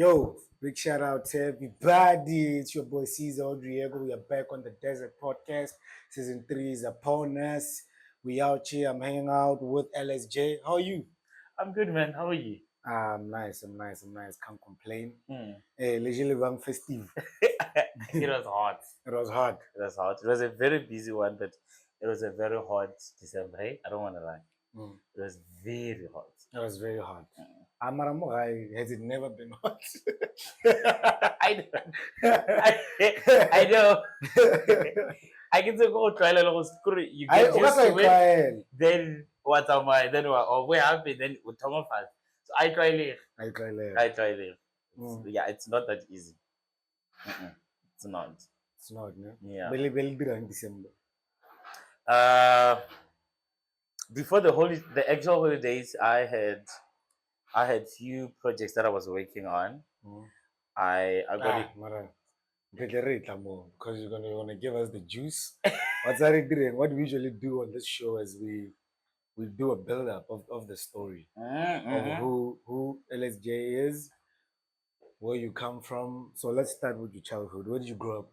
Yo, big shout out to everybody. It's your boy Caesar Odriego. We are back on the Desert Podcast. Season 3 is upon us. We out here. I'm hanging out with LSJ. How are you? I'm good, man. How are you? I'm nice. Can't complain. Hmm. Hey, leisurely bang festive. It was hot. It was hard. It was hot. It was a very busy one, but it was a very hot December. Hey, I don't want to lie. It was very hot. It was very hot. Has it never been hot? I know. I can say go try a little screw. You get used to it. Then what am I? Then what? Oh, what happened? Then with Thomas. So I try live. I try live. Yeah, it's not that easy. It's not. It's not, no? Yeah. Belly in December. Before the actual holidays, I had few projects that I was working on. I got it. Because you're gonna give us the juice. What's that doing? What we usually do on this show is we do a build up of the story of who LSJ is, where you come from. So let's start with your childhood. Where did you grow up?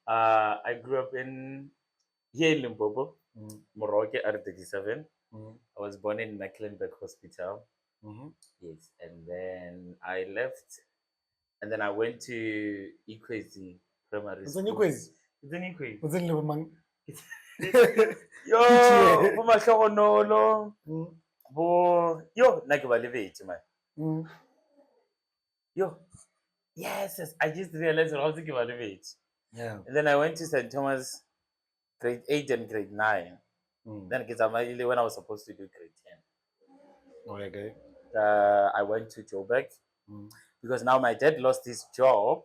I grew up here in Limpopo, Moroke R37. I was born in Mecklenburg Hospital. Yes, and then I left, and then I went to Coetzee Primary School. It's in Ikwezi. What's in Livermang? Yo, man. Yo, yes, I just realized I was thinking about age. Yeah. And then I went to St. Thomas grade 8 and grade 9. Then when I was supposed to do grade 10. Okay. I went to Joburg because now my dad lost his job,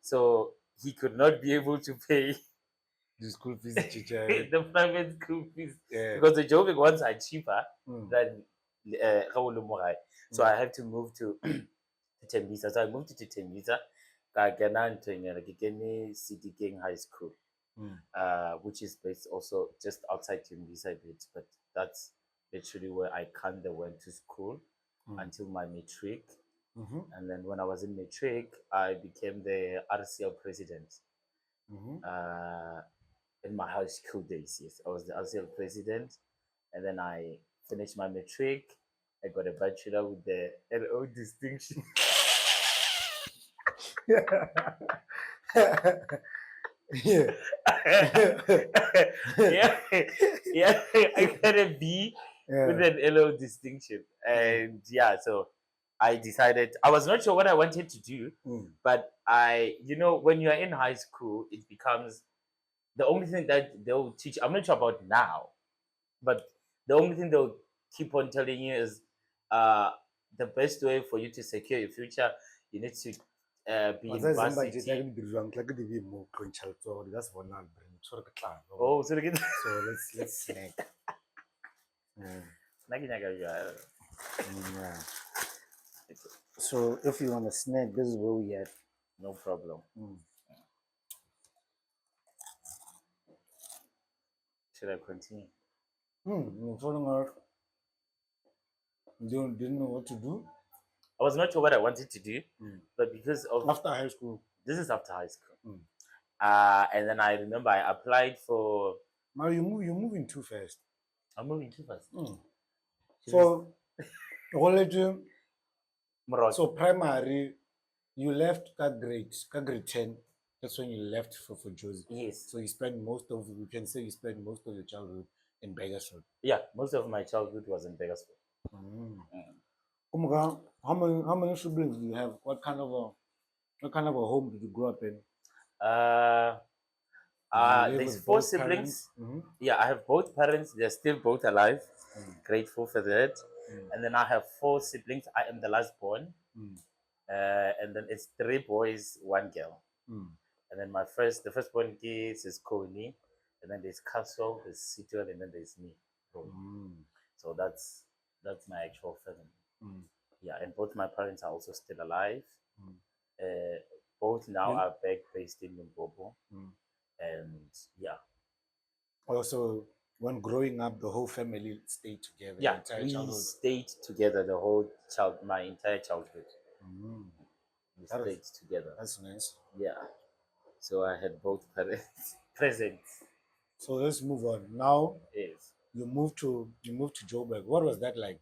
so he could not be able to pay the school fees, the private school fees, because the Joburg ones are cheaper than so I had to move to Tembisa. So I moved to Tembisa. I get City King High School, which is based also just outside Tembisa a bit, but that's literally where I kind of went to school until my matric. And then when I was in matric, I became the RCL president. In my high school days, yes, I was the RCL president, and then I finished my matric. I got a bachelor with the LO distinction. Yeah. Yeah, I got a B with an LO distinction. And yeah, so I decided, I was not sure what I wanted to do, but when you're in high school, it becomes the only thing that they'll teach. I'm not sure about now, but the only thing they'll keep on telling you is the best way for you to secure your future, you need to be in varsity. Oh, so let's snack. So if you want to snack, this is where we at. No problem. Should I continue? Didn't know what to do. I was not sure what I wanted to do, but because of after high school. This is after high school. And then I remember I applied for. Now you're moving too fast. I'm moving too fast. So, so primary, you left grade 10. That's when you left for Josie. Yes. So you can say you spent most of your childhood in Burgersfort. Yeah, most of my childhood was in Burgersfort. How many siblings do you have? What kind of a home did you grow up in? There's 4 siblings. Yeah, I have both parents. They're still both alive. Grateful for that. And then I have 4 siblings. I am the last born. And then it's 3 boys, 1 girl. And then the firstborn kids is Coetzee. And then there's Castle, there's Situal, and then there's me. So that's my actual family. Yeah, and both my parents are also still alive. Both now are back based in Limpopo. And yeah. Also, when growing up, the whole family stayed together. Yeah, we stayed together my entire childhood. We stayed together. That's nice. Yeah. So I had both parents present. So let's move on. Now Yes. you moved to Joburg. What was that like?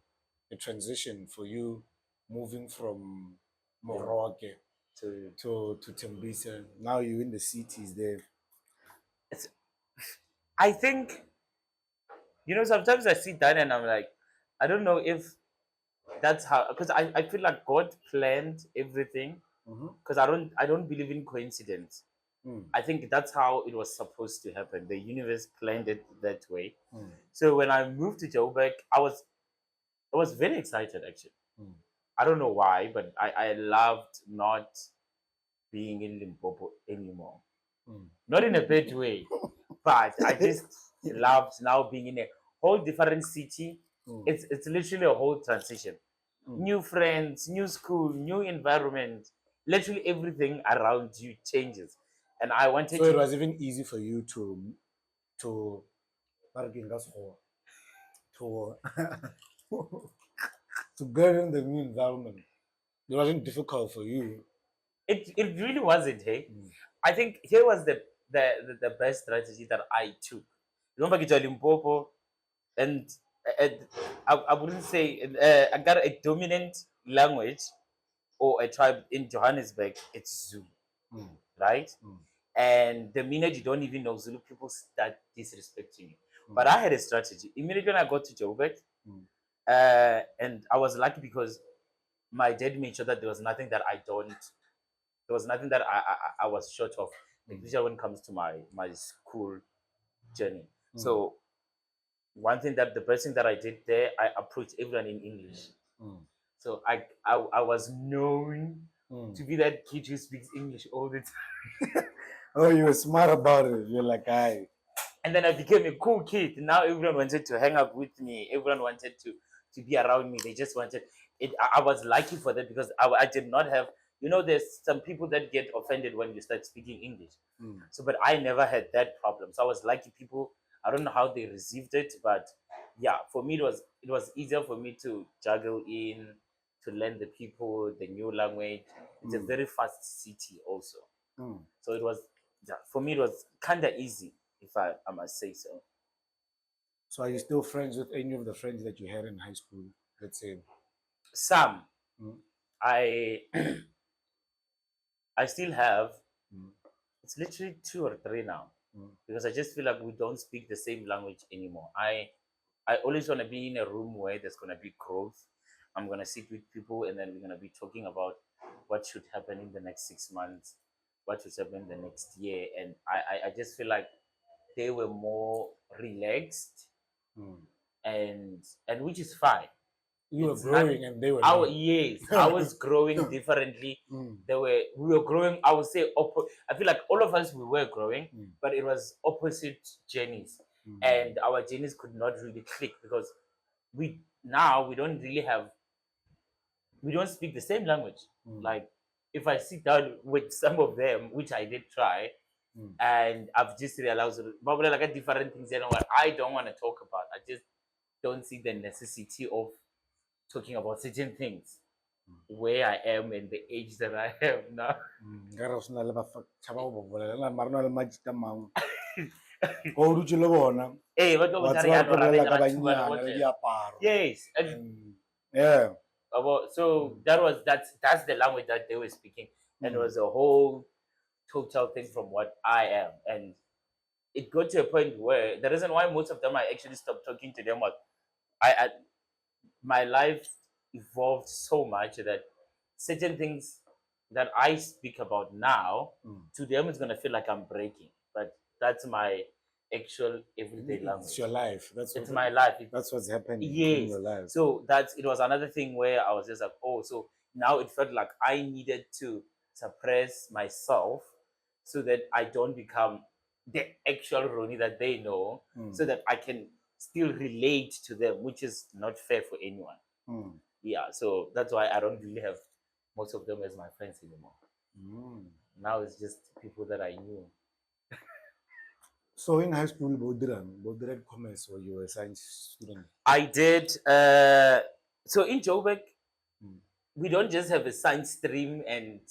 The transition for you moving from Moroke to Tembisa. Now you're in the cities there. I think, sometimes I sit down and I'm like, I don't know if that's how, because I feel like God planned everything, because I don't believe in coincidence. I think that's how it was supposed to happen. The universe planned it that way. So when I moved to Joburg, I was very excited actually. I don't know why, but I loved not being in Limpopo anymore. Not in a bad way, but I just loved now being in a whole different city. It's literally a whole transition. New friends, new school, new environment. Literally everything around you changes. And I wanted So it was even easy for you to to to get in the new environment. It wasn't difficult for you. It really wasn't, hey. I think here was the best strategy that I took. Remember Gita Limpopo, and I wouldn't say I got a dominant language or a tribe in Johannesburg. It's Zulu, right? And the minute you don't even know Zulu, people start disrespecting you. But I had a strategy. Immediately when I got to Joburg, and I was lucky because my dad made sure that there was nothing that I was short of, especially when it comes to my school journey. So the first thing that I did there, I approached everyone in English. So I was known to be that kid who speaks English all the time. Oh, you were smart about it. You're like, I. And then I became a cool kid. Now everyone wanted to hang up with me. Everyone wanted to be around me. They just wanted it. I was lucky for that because I did not have, there's some people that get offended when you start speaking English. So, but I never had that problem. So I was lucky. People, I don't know how they received it, but yeah, for me it was easier for me to juggle in, to learn the people, the new language. It's a very fast city also. So it was, yeah, for me it was kind of easy, if I must say so. So are you still friends with any of the friends that you had in high school? Let's say. Some I I still have. It's literally 2 or 3 now, because I just feel like we don't speak the same language anymore. I always want to be in a room where there's gonna be growth. I'm gonna sit with people, and then we're gonna be talking about what should happen in the next 6 months, what should happen the next year, and I just feel like they were more relaxed, and which is fine. You were growing and they were not. Yes, I was growing differently. We were growing, I would say, I feel like all of us, we were growing, but it was opposite journeys. And our journeys could not really click because we don't really we don't speak the same language. Like, if I sit down with some of them, which I did try, and I've just realized probably like different things, what I don't want to talk about. I just don't see the necessity of talking about certain things where I am and the age that I have now. Hey, yes, yeah. So that's the language that they were speaking, and it was a whole total thing from what I am, and it got to a point where the reason why most of them I actually stopped talking to them was I my life evolved so much that certain things that I speak about now, to them it's gonna feel like I'm breaking, but that's my actual everyday language. It's your life. It's my life. That's what's happening Yes. in your life. So it was another thing where I was just like, oh, so now it felt like I needed to suppress myself so that I don't become the actual Ronnie that they know, so that I can still relate to them, which is not fair for anyone. Yeah, so that's why I don't really have most of them as my friends anymore. Now it's just people that I knew. So in high school, both did commerce, or you were a science student? I did. So in Joburg, we don't just have a science stream and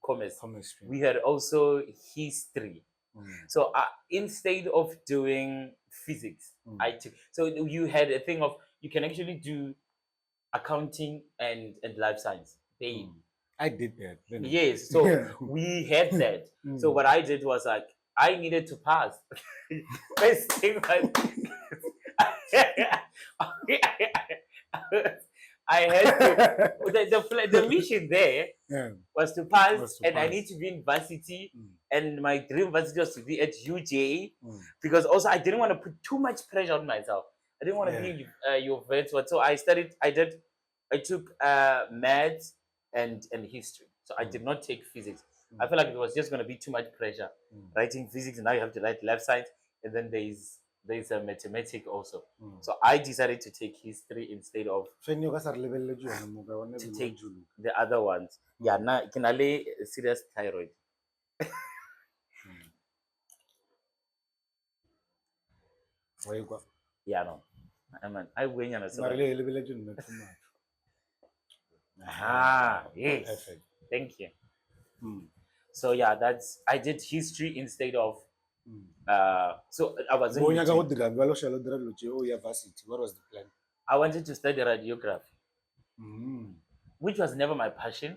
commerce. Chemistry. We had also history. So instead of doing physics, I took. So you had a thing of you can actually do accounting and life science. I did that. Yes, so we had that. So what I did was like I needed to pass. First thing was I had to the mission there was to pass, and I need to be in varsity, and my dream varsity was to be at UJ, because also I didn't want to put too much pressure on myself. I didn't want to be your vet, so I took maths and history. So I did not take physics. I feel like it was just going to be too much pressure writing physics, and now you have to write left side, and then there's a mathematics also. So I decided to take history instead of to take the other ones. Yeah, now can I lay serious thyroid? Yeah, no. I win on a yes. Perfect. Thank you. So yeah, I did history instead of so I was in what was the plan? I wanted to study radiography, which was never my passion.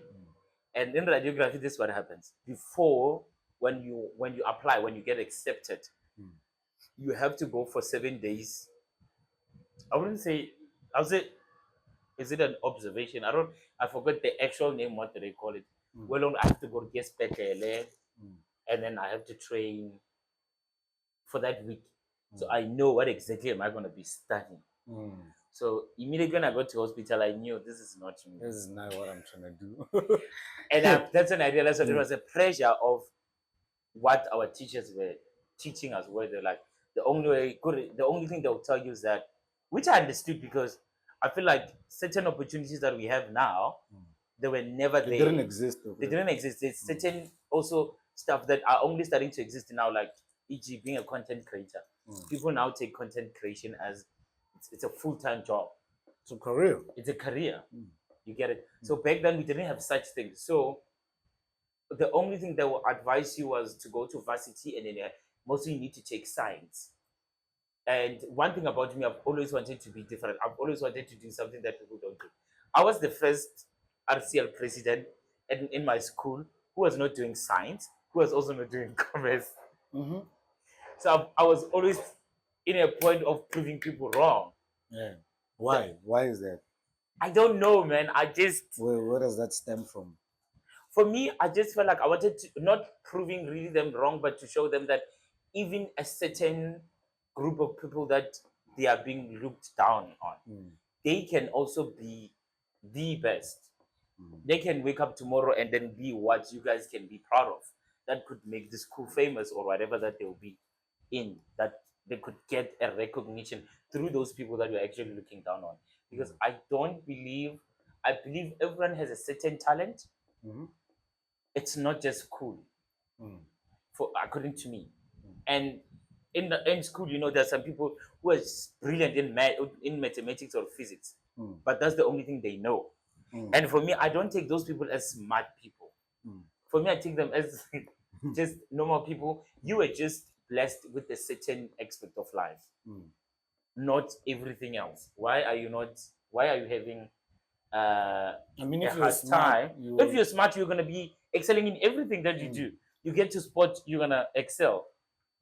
And in radiography, this is what happens. Before, when you apply, when you get accepted, you have to go for 7 days. I wouldn't say, I would say, is it an observation? I forgot the actual name, what do they call it? Well, I have to go to get special, and then I have to train for that week. So I know what exactly am I going to be studying. So immediately when I got to hospital, I knew this is not me. This is not what I'm trying to do. And that's when I realized that there was a pressure of what our teachers were teaching us, where they're like, the only thing they'll tell you is that, which I understood, because I feel like certain opportunities that we have now, they were never there. They didn't exist. They didn't exist. There's certain also stuff that are only starting to exist now, like e.g. being a content creator. People now take content creation as it's a full-time job. It's a career. It's a career. You get it? So back then we didn't have such things. So the only thing that will advise you was to go to varsity, and then mostly you need to take science. And one thing about me, I've always wanted to be different. I've always wanted to do something that people don't do. I was the first RCL president in my school who was not doing science, who was also not doing commerce. So I was always in a point of proving people wrong. Yeah. Why? Why is that? I don't know, man. I just... Where does that stem from? For me, I just felt like I wanted to, not proving really them wrong, but to show them that even a certain group of people that they are being looked down on, they can also be the best. They can wake up tomorrow and then be what you guys can be proud of. That could make the school famous, or whatever that they'll be in, that they could get a recognition through those people that you're actually looking down on. Because I believe everyone has a certain talent. It's not just cool, according to me. And in school, there's some people who are brilliant in mathematics or physics, but that's the only thing they know. And for me, I don't take those people as smart people. For me, I take them as just normal people. You are just blessed with a certain aspect of life, not everything else. Why are you having if you're smart, if you're smart, you're going to be excelling in everything that you do. You get to sport, you're going to excel.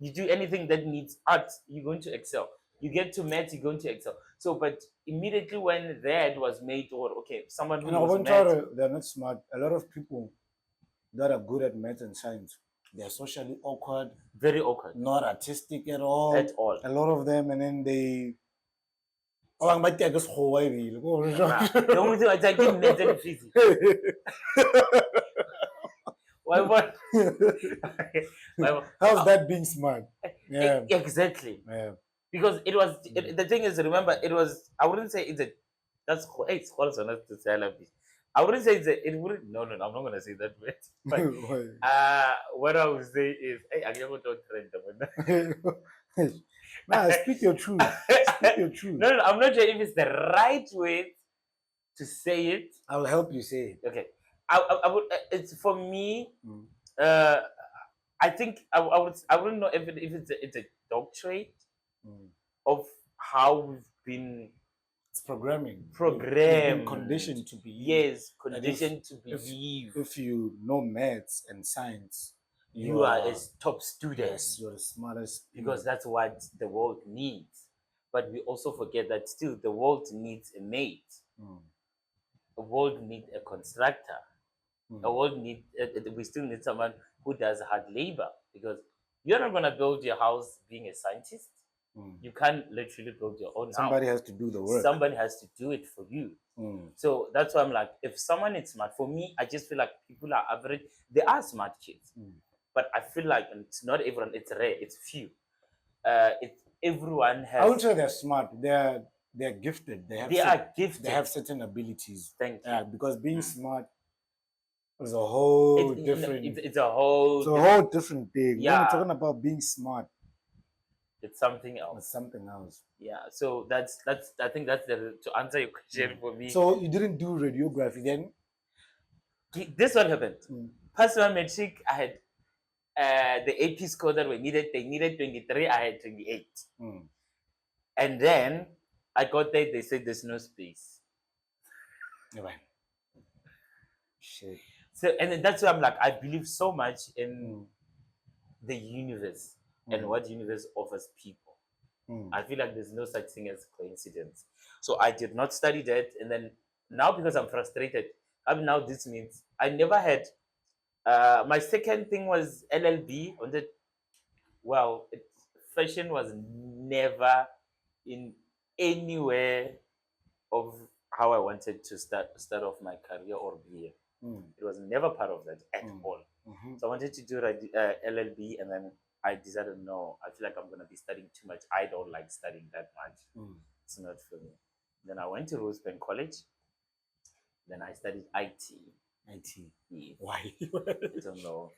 You do anything that needs art, you're going to excel. You get to maths, you're going to excel. So, but immediately when that was made, or someone who they're not smart. A lot of people that are good at maths and science, they're socially awkward, very awkward, not artistic at all. A lot of them, and then they... Oh, I take us Hawaii. The only thing I take in maths and physics. Why? How's that being smart? Yeah, exactly. Yeah, because it was the thing is, remember, it was, I wouldn't say it's Lawrenson to say I wouldn't say it wouldn't. No, I'm not gonna say that word. But what I would say is, hey, I never don't trend. Nah, speak your truth. Speak your truth. No, I'm not sure if it's the right way to say it. I'll help you say it. Okay. I would. It's for me. Uh, I think I wouldn't know if it's a doctorate of how we've been It's programming. You've been programmed, conditioned to believe. yes, conditioned to believe. If you know maths and science, you are a top student. Yes, you're the smartest. Because that's what the world needs. But we also forget that still the world needs a mate. The world needs a constructor. The world need we still need someone who does hard labor, because you're not gonna build your house being a scientist. You can't literally build your own house. Somebody has to do the work. Somebody has to do it for you. So that's why I'm like, if someone is smart, for me, I just feel like people are average. There are smart kids, but I feel like it's not everyone. It's rare. It's few. Everyone has. I wouldn't say they're smart. They're gifted. They are gifted. They have certain abilities. Thank you. Because being smart is a whole different. It's a whole different thing. Yeah. When we're talking about being smart, it's something else. It's something else. Yeah. So that's. I think that's to answer your question for me. So you didn't do radiography then? This one happened. Personal metric, I had the AP score that they needed 23, I had 28. And then I got there, they said there's no space. Shit. So, and then that's why I'm like, I believe so much in the universe and what universe offers people. I feel like there's no such thing as coincidence. So I did not study that. And then now, because I'm frustrated, now this means I never had my second thing was LLB. Fashion was never in anywhere of how I wanted to start off my career or be here. It was never part of that at all. So I wanted to do LLB, and then I decided, no, I feel like I'm going to be studying too much. I don't like studying that much. It's not for me. Then I went to Rosebank College. Then I studied IT. Yeah. Why? I don't know.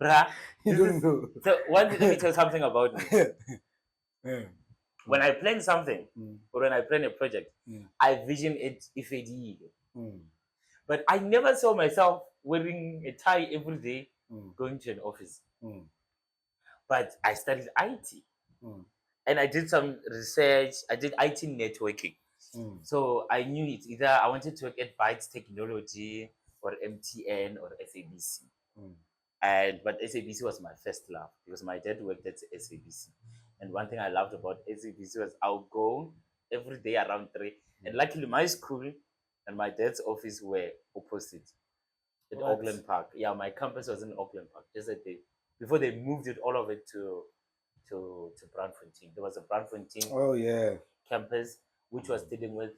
Bruh, you don't know. So let me tell something about me. When I plan something or when I plan a project, I vision it if it is. But I never saw myself wearing a tie every day going to an office. But I studied IT. And I did some research. I did IT networking. So I knew it. Either I wanted to work at Bytes Technology or MTN or SABC. But SABC was my first love because my dad worked at SABC. And one thing I loved about SABC was I'll go every day around 3. And luckily my school and my dad's office were opposite at Auckland Park. Yeah, my campus was in Auckland Park. Just that before they moved it all of it to Brandfontein. There was a Brandfontein campus which was dealing with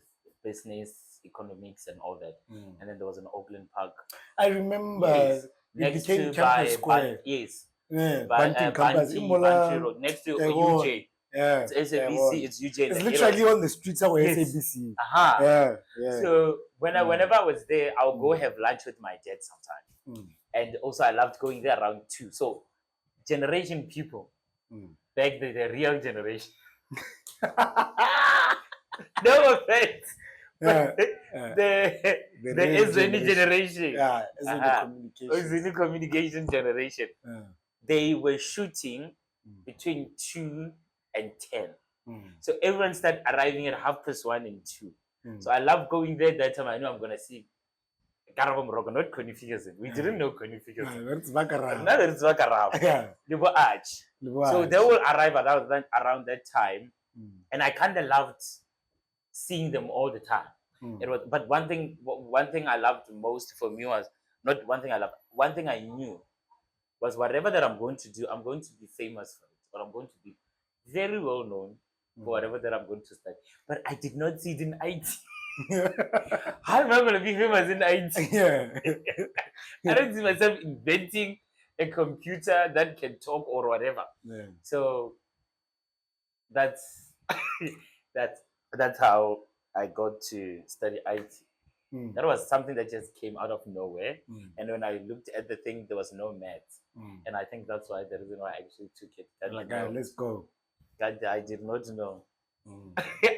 business, economics, and all that. And then there was an Auckland Park. I remember it became Campus Square. Yes. Banting campus. Next to UJ. Yeah. It's SABC, it's UJ. It's literally on the streets of SABC. Yeah. So whenever I was there, I'll go have lunch with my dad sometimes. And also I loved going there around 2. So generation people, back the real generation. No offense. The SNE generation. Yeah, SNE communication generation. They were shooting between 2 and 10. So everyone started arriving at 1:30 and 2. So I love going there that time. I know I'm gonna see Karabo Morocco, not Connie Figures. We didn't know Connie Figures. It's Bakarab. Now it's Bakarab. Yeah. Libo Arch. So they will arrive around that time. And I kinda loved seeing them all the time. It was, but one thing I loved most for me was not one thing I loved. One thing I knew was whatever that I'm going to do, I'm going to be famous for it, or I'm going to be very well known for whatever that I'm going to study. But I did not see it in IT. How am I going to be famous in IT? Yeah. I don't see myself inventing a computer that can talk or whatever. Yeah. So that's that's how I got to study IT. That was something that just came out of nowhere. And when I looked at the thing, there was no math. And I think that's why the reason why I actually took it. Let's go. God, I did not know.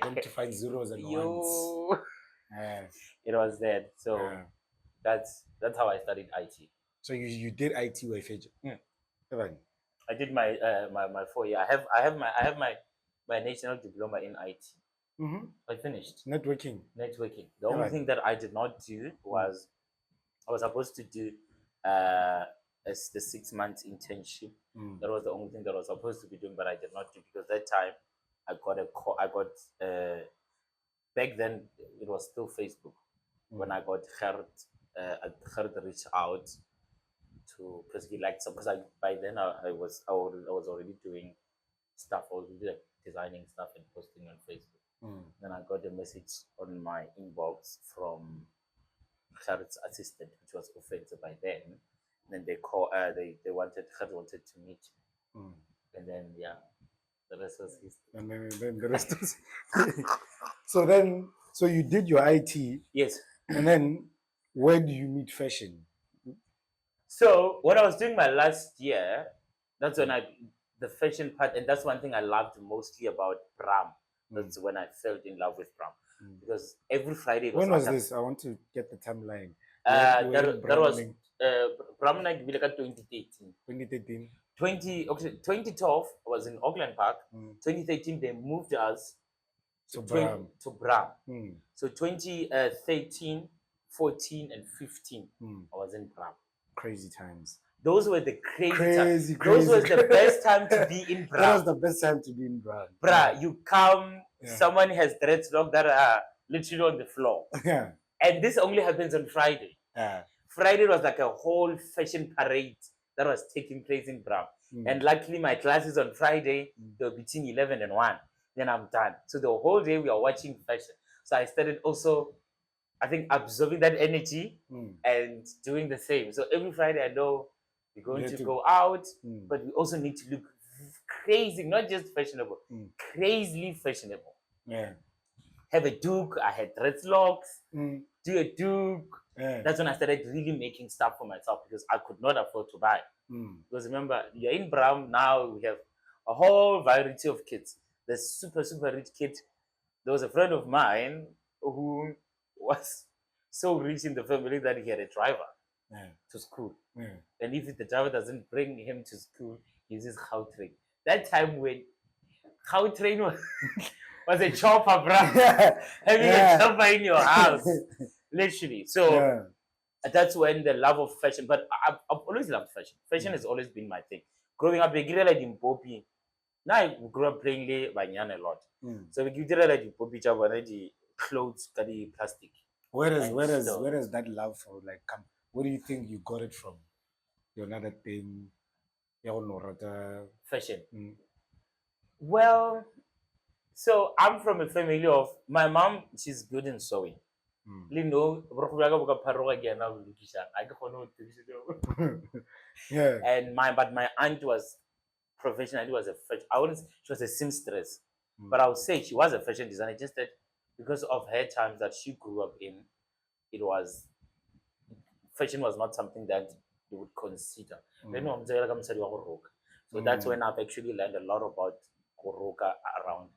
Going to find zeros and ones. It was that. So that's how I studied IT. So you did IT with I did my my 4 year. I have my national diploma in IT. I finished networking. The only thing that I did not do was I was supposed to do as the 6 months internship. That was the only thing that I was supposed to be doing, but I did not do because that time I got a call. I got back then it was still Facebook when I got Gert reached out to because he liked some because by then I was already doing stuff. I was already like designing stuff and posting on Facebook. Then I got a message on my inbox from Gert's assistant, which was offensive by then. And then they wanted Gert wanted to meet me. And then the rest was history. And then the rest was so you did your IT. Yes. And then where do you meet fashion? So when I was doing my last year, that's when the fashion part, and that's one thing I loved mostly about Bram. That's when I fell in love with Bram. Because every Friday when was this? I want to get the timeline. That was Bram night 2013. 2012 was in Auckland Park. 2013 they moved us to Bram. So 2013, 14 and 15 I was in Bram. Crazy times. Those were the crazy times. Those was the best time to be in Bram. That was the best time to be in Bram. Bruh, you come, someone has dreadlocks that are literally on the floor. And this only happens on Friday. Friday was like a whole fashion parade that was taking place in Bram. And luckily my classes on Friday, they were between 11 and 1. Then I'm done. So the whole day we are watching fashion. So I started also, I think, absorbing that energy and doing the same. So every Friday I know we're going to go out, but we also need to look crazy, not just fashionable, crazily fashionable. Have a duke. I had dreadlocks. Do a duke. That's when I started really making stuff for myself because I could not afford to buy. Because remember, you're in Bram now. We have a whole variety of kids. There's super rich kid. There was a friend of mine who was so rich in the family that he had a driver to school. And if the driver doesn't bring him to school, he uses Gautrain. That time when Gautrain was a chopper, bro. Having a chopper in your house. Literally. So that's when the love of fashion, but I've always loved fashion. Fashion has always been my thing. Growing up, I grew up in Poppy. Now I grew up playing Banyan a lot. So we grew up in Poppy, the clothes, the plastic. Where does that love for like come? Where do you think you got it from? Another thing, fashion. Well, so I'm from a family of my mom. She's good in sewing. And my aunt was professionally was she was a seamstress, but I would say she was a fashion designer. Just that because of her times that she grew up in, fashion was not something that you would consider. So that's when I've actually learned a lot about Goroka around.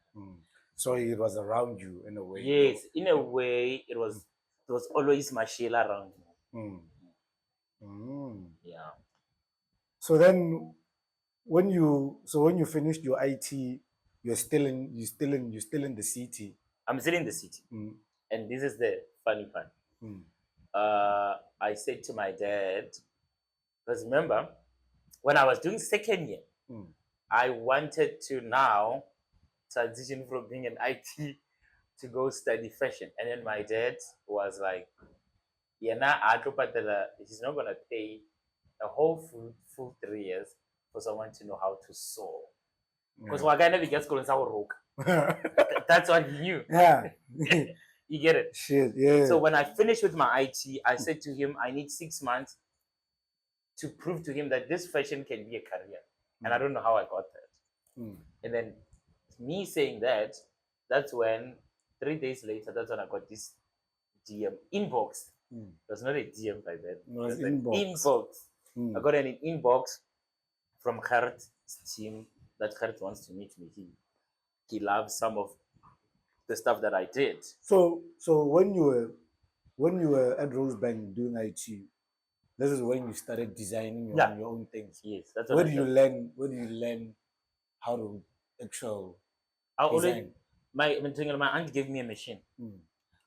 So it was around you in a way. Yes, in a way, it was always Mashila around me. Yeah. So then, when you finished your IT, you're still in the city. I'm still in the city, and this is the funny part. I said to my dad, because remember, when I was doing second year, I wanted to now transition from being an IT to go study fashion. And then my dad was like, he's not going to pay a whole full 3 years for someone to know how to sew. Because that's what he knew. You get it? Shit, yeah. So when I finished with my IT, I said to him, I need 6 months to prove to him that this fashion can be a career. And I don't know how I got that. And then me saying that, that's when 3 days later, that's when I got this DM inbox. It was not a DM by then. It was an inbox. I got an inbox from Gert's team that Gert wants to meet me. He loves some of the stuff that I did. So when you were at Rosebank doing IT, this is when you started designing your own things. Yes, that's Where do you learn how to actual design? My aunt gave me a machine.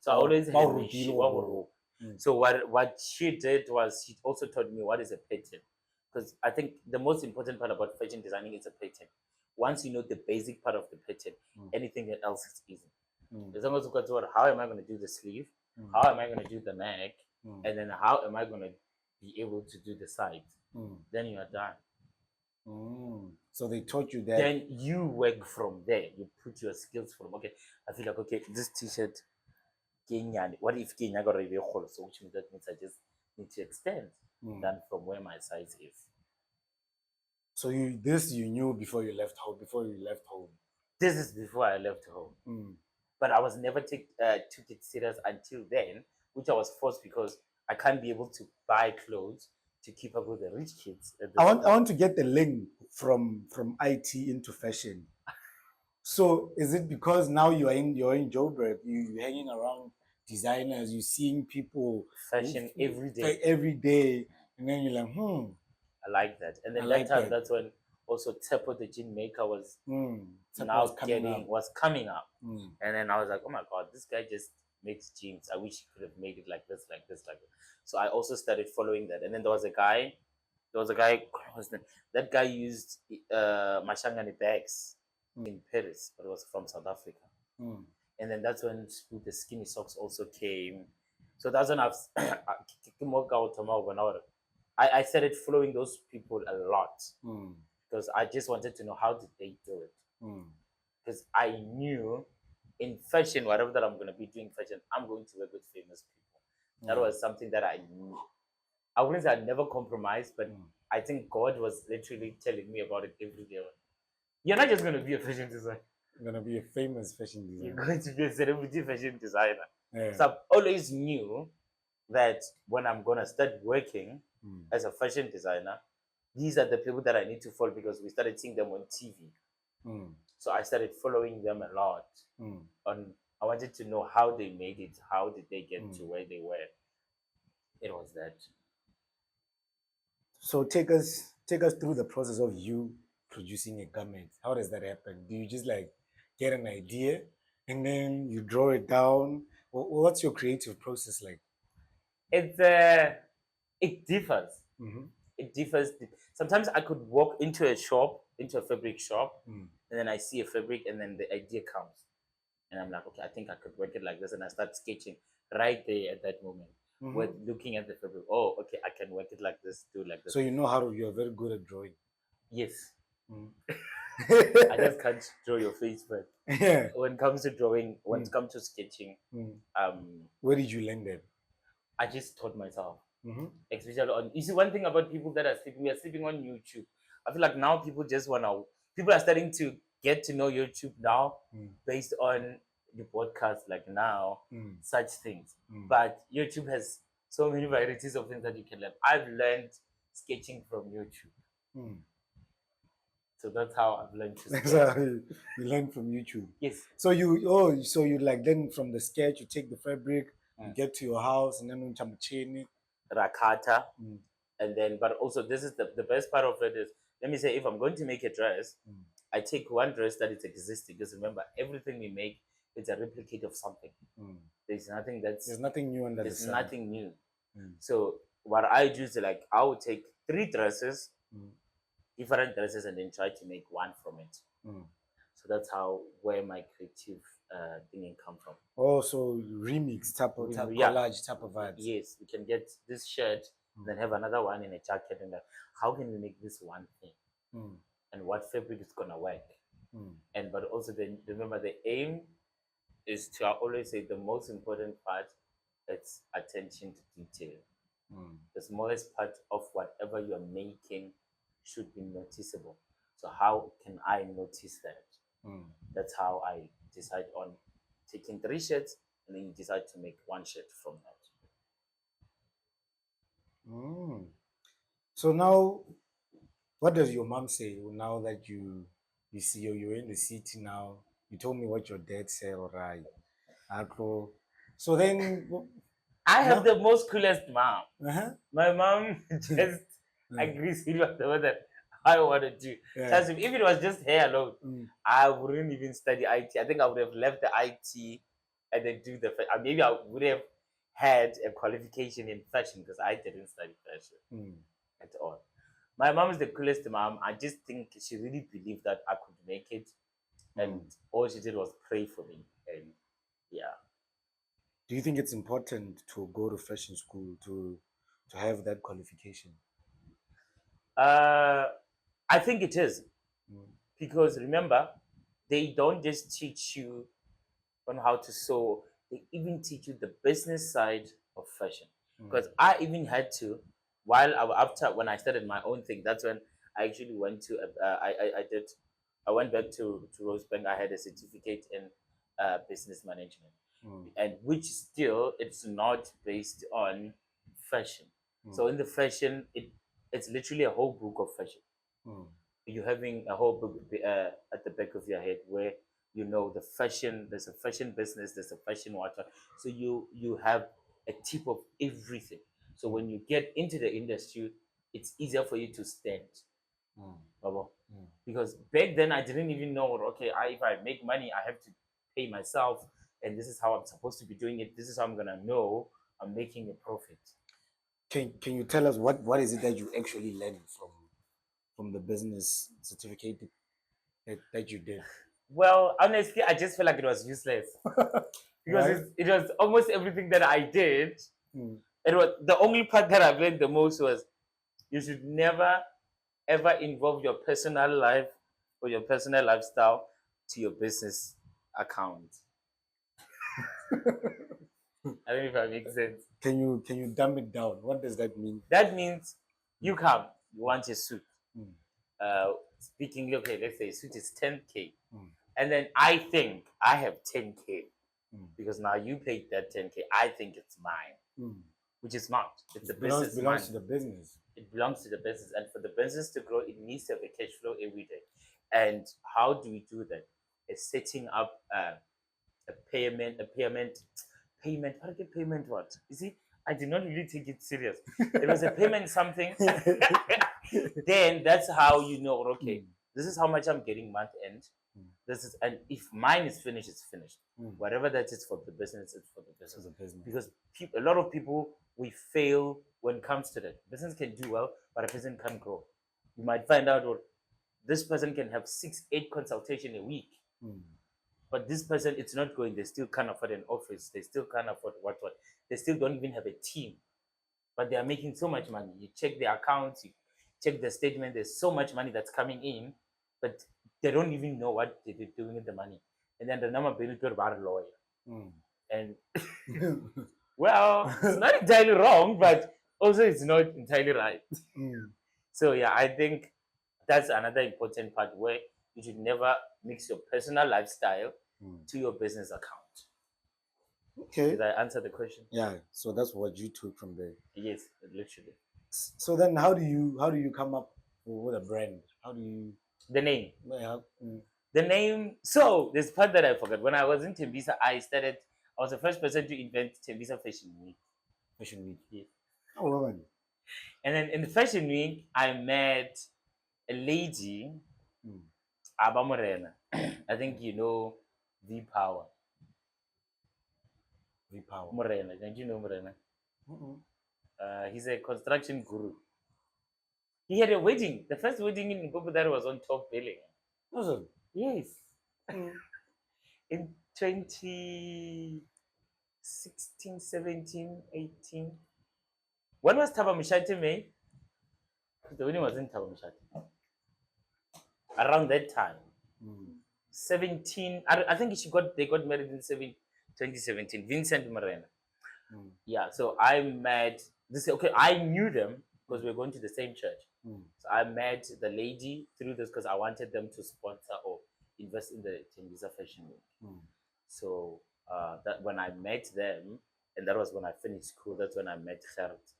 So I always had a machine. So what she did was she also taught me what is a pattern. Because I think the most important part about fashion designing is a pattern. Once you know the basic part of the pattern, anything else is easy. As long as you got to how am I going to do the sleeve? How am I going to do the neck? And then how am I going to be able to do the side? Then you are done. So they taught you that. Then you work from there. You put your skills from okay. I feel like okay, this t-shirt, what if Kenya got a hole? So which means that means I just need to extend than from where my size is. So you knew before you left home. This is before I left home. But I was never took it serious until then, which I was forced because I can't be able to buy clothes to keep up with the rich kids. I want to get the link from IT into fashion. So is it because now you're in Joburg, you're hanging around designers, you're seeing people fashion every day, and then you're like, I like that. And then that's when also Tepo the jean maker was was coming up. And then I was like, oh my god, this guy just makes jeans. I wish he could have made it like this, like this, like that. So I also started following that. And then there was a guy, that guy used Mashangani bags in Paris, but it was from South Africa. And then that's when the skinny socks also came. So that's when I started following those people a lot because I just wanted to know how did they do it. Because I knew in fashion, whatever that I'm going to be doing fashion, I'm going to work with famous people. That was something that I knew. I wouldn't say I never compromised, but I think God was literally telling me about it every day. You're not just going to be a fashion designer. You're going to be a famous fashion designer. You're going to be a celebrity fashion designer. Yeah. So I've always knew that when I'm going to start working as a fashion designer, these are the people that I need to follow because we started seeing them on TV. So I started following them a lot. I wanted to know how they made it. How did they get to where they were? It was that. So take us through the process of you producing a garment. How does that happen? Do you just like get an idea and then you draw it down? What's your creative process like? It differs. It differs. Sometimes I could walk into a fabric shop, and then I see a fabric, and then the idea comes, and I'm like, okay, I think I could work it like this, and I start sketching right there at that moment. With looking at the fabric, oh, okay, I can work it like this, do like this. So you're very good at drawing. Yes. I just can't draw your face, but when it comes to drawing, when it comes to sketching, where did you learn that? I just taught myself. Especially on, you see, one thing about people that are sleeping, we are sleeping on YouTube. I feel like now people are starting to get to know YouTube now based on the podcast, like now, such things. But YouTube has so many varieties of things that you can learn. I've learned sketching from YouTube. So that's how I've learned to sketch. You learn from YouTube. Yes. So you like then from the sketch you take the fabric, you get to your house and then you rakata, and then but also this is the best part of it is, let me say, if I'm going to make a dress, I take one dress that is existing, because remember, everything we make is a replicate of something. There's nothing new under the sun. There's nothing new. So what I do is like I would take 3 dresses, different dresses, and then try to make one from it. So that's where my creative thinking come from. Oh, so remix type of collage type of vibes. Yes, we can get this shirt, then have another one in a jacket, and how can we make this one thing? And what fabric is gonna work? And but also then remember, the aim is to, I always say, the most important part, it's attention to detail. The smallest part of whatever you're making should be noticeable. So how can I notice that? That's how I decide on taking 3 shirts, and then you decide to make 1 shirt from that. So now, what does your mom say now that you see you're in the city now? You told me what your dad said, alright. Uncle. So then, I have the most coolest mom. uh-huh. My mom just agrees with whatever that I want to do. Trust me, if it was just hair alone, I wouldn't even study IT. I think I would have left the IT and then do the maybe I would have had a qualification in fashion because I didn't study fashion at all. My mom is the coolest mom. I just think she really believed that I could make it, and all she did was pray for me. And yeah. Do you think it's important to go to fashion school to have that qualification? I think it is because remember, they don't just teach you on how to sew; they even teach you the business side of fashion. Because I even had to, after when I started my own thing, that's when I actually went to I went back to Rosebank. I had a certificate in business management, and which still it's not based on fashion. So in the fashion, it's literally a whole book of fashion. You're having a whole book at the back of your head where you know the fashion. There's a fashion business. There's a fashion water. So you have a tip of everything. So when you get into the industry, it's easier for you to stand. Baba. Because back then I didn't even know. Okay, if I make money, I have to pay myself, and this is how I'm supposed to be doing it. This is how I'm gonna know I'm making a profit. Can you tell us what is it that you actually learned from the business certificate that you did? Well, honestly, I just feel like it was useless because Right? it was almost everything that I did. It was the only part that I've learned the most was you should never ever involve your personal life or your personal lifestyle to your business account. I don't know if that makes sense. Can you dumb it down? What does that mean? That means you come, you want a suit. Speaking, okay, let's say suit is 10K. And then I think I have 10K because now you paid that 10K. I think it's mine, which is not. It's the business belongs to the business. It belongs to the business. And for the business to grow, it needs to have a cash flow every day. And how do we do that? It's setting up a payment. What is payment? What? You see, I did not really take it serious. It was a payment something. Then that's how you know, okay, this is how much I'm getting month end. This is, and if mine is finished, it's finished. Whatever that is for the business, it's for the business. Because a lot of people, we fail when it comes to that. Business can do well, but a person can't grow. You might find out, well, this person can have 6, 8 consultation a week. But this person, it's not going. They still can't afford an office. They still can't afford what. They still don't even have a team. But they are making so much money. You check their accounts, you check the statement. There's so much money that's coming in, but they don't even know what they're doing with the money. And then the number being about a lawyer. And well, it's not entirely wrong, but also it's not entirely right. So yeah, I think that's another important part where you should never mix your personal lifestyle to your business account. Okay. Did I answer the question? Yeah. So that's what you took from there. Yes, literally. So then, how do you come up with a brand? How do you the name? Yeah. The name. So this part that I forgot. When I was in Tembisa, I was the first person to invent Tembisa Fashion Week. Fashion Week. Yes. Oh, woman. And then in the Fashion Week, I met a lady, Aba Morena. I think you know V Power. V Power. Morena. Don't you know Morena? He's a construction guru. He had a wedding. The first wedding in Limpopo that was on top billing. Awesome. Yes. In 2016, 17, 18. When was Taba Mishati made? The wedding was in Taba Mishati. Around that time. 17. I think they got married in 2017. Vincent Morena. Yeah, so I met this. Okay, I knew them because we were going to the same church. So I met the lady through this because I wanted them to sponsor or invest in the Tembisa Fashion Week. So that when I met them, and that was when I finished school. That's when I met Gert,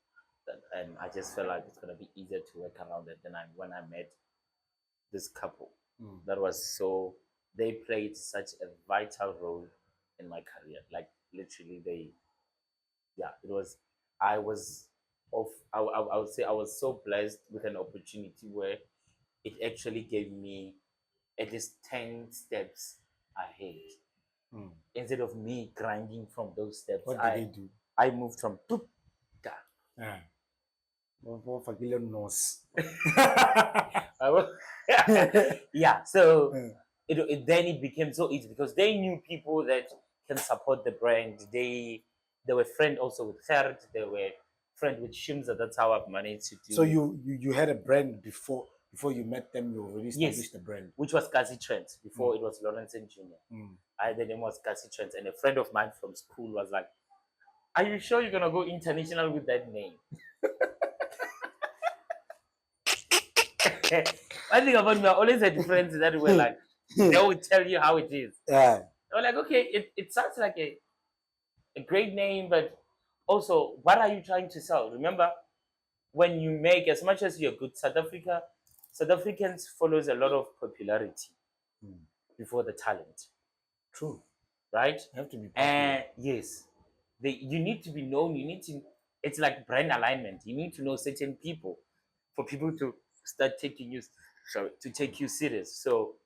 and I just felt like it's gonna be easier to work around it. When I met this couple, that was so they played such a vital role in my career. Like literally, it was. I was of. I would say I was so blessed with an opportunity where it actually gave me at least 10 steps ahead. Instead of me grinding from those steps, What did they do? I moved from boop, da. Yeah, so then it became so easy because they knew people that can support the brand. They were friend also with Gert, they were friend with Shimza. That's how I've managed to do. So you had a brand before you met them. You already established the brand, which was Coetzee Trends before it was Lawrenson Jr. The name was Coetzee Trends, and a friend of mine from school was like, "Are you sure you're gonna go international with that name?" One thing about me, I always had friends that were like, they would tell you how it is. Yeah. They were like, okay, it sounds like a great name, but also, what are you trying to sell? Remember, when you make, as much as you're good, South Africans follows a lot of popularity before the talent. True. Right? You have to be popular. Yes. You need to be known. You need to, it's like brand alignment. You need to know certain people for people to start taking you, to take you serious. So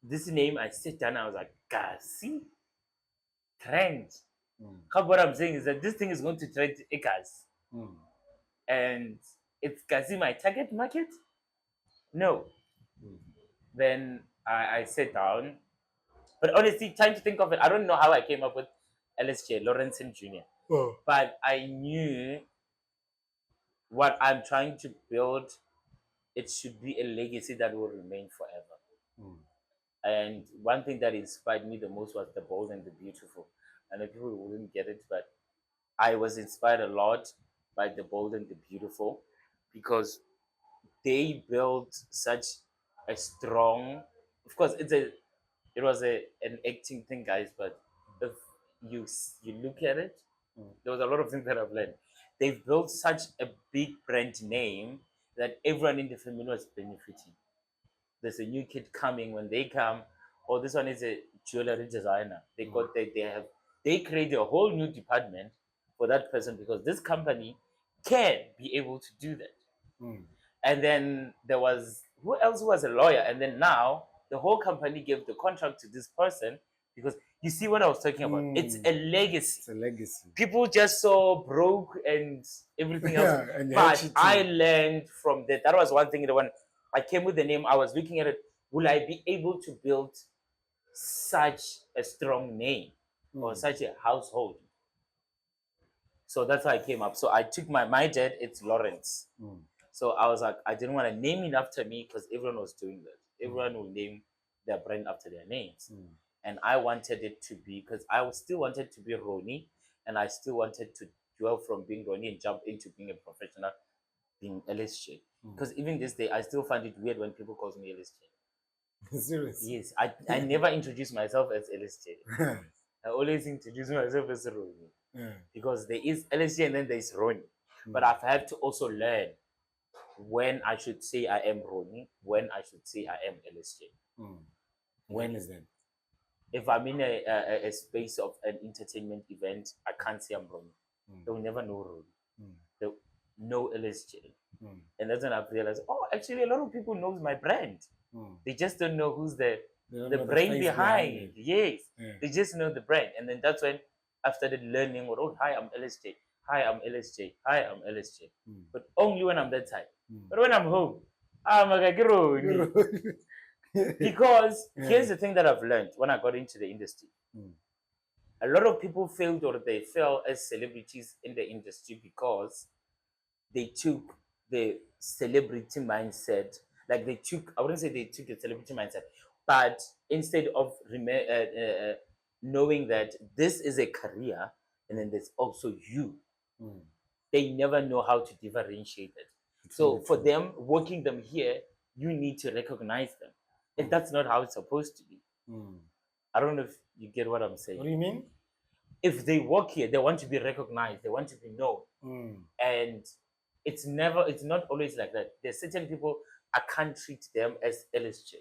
this name, I sit down, I was like, guys, see? Trend. What I'm saying is that this thing is going to trend acres. And it's Gazi my target market? No. Then I sat down. But honestly, trying to think of it, I don't know how I came up with LSJ, Lawrenson Jr. But I knew what I'm trying to build, it should be a legacy that will remain forever. And one thing that inspired me the most was the bold and the beautiful. And people wouldn't get it, but I was inspired a lot by the bold and the beautiful because they built such a strong. Of course, it was an acting thing, guys. But if you look at it, there was a lot of things that I've learned. They've built such a big brand name that everyone in the family was benefiting. There's a new kid coming. When they come, oh, this one is a jewelry designer. They create a whole new department for that person because this company can be able to do that. And then there was who else was a lawyer, and then now the whole company gave the contract to this person because you see what I was talking about. It's a legacy. It's a legacy. People just saw broke and everything else. But I learned from that. That was one thing. When I came with the name, I was looking at it. Will I be able to build such a strong name or such a household? So that's how I came up. So I took my dad, it's Lawrence. So I was like, I didn't want to name it after me because everyone was doing that. Everyone will name their brand after their names. And I wanted it to be, because I still wanted to be Ronnie, and I still wanted to dwell from being Ronnie and jump into being a professional, being LSJ. Because even this day, I still find it weird when people call me LSJ. Seriously? Yes, I never introduce myself as LSJ. I always introduce myself as Ronnie. Because there is LSJ and then there's Ronnie. But I've had to also learn when I should say I am Ronnie, when I should say I am LSJ. When is that? If I'm in a space of an entertainment event, I can't say I'm Ronnie. They will never know Ronnie. They'll know LSJ. And that's when I've realized, oh, actually a lot of people knows my brand. They just don't know who's the brain behind. Yes. They just know the brand. And then that's when I've started learning, oh, hi, I'm LSJ. Hi, I'm LSJ. Hi, I'm LSJ. But only when I'm that side. But when I'm home, I'm like, because here's the thing that I've learned when I got into the industry. A lot of people failed or they fell as celebrities in the industry because they took the celebrity mindset. Like I wouldn't say they took the celebrity mindset, but instead of knowing that this is a career and then there's also you, they never know how to differentiate it. So for them, working them here, you need to recognize them. And that's not how it's supposed to be. I don't know if you get what I'm saying. What do you mean? If they work here, they want to be recognized, they want to be known. And it's not always like that. There's certain people, I can't treat them as LSJ.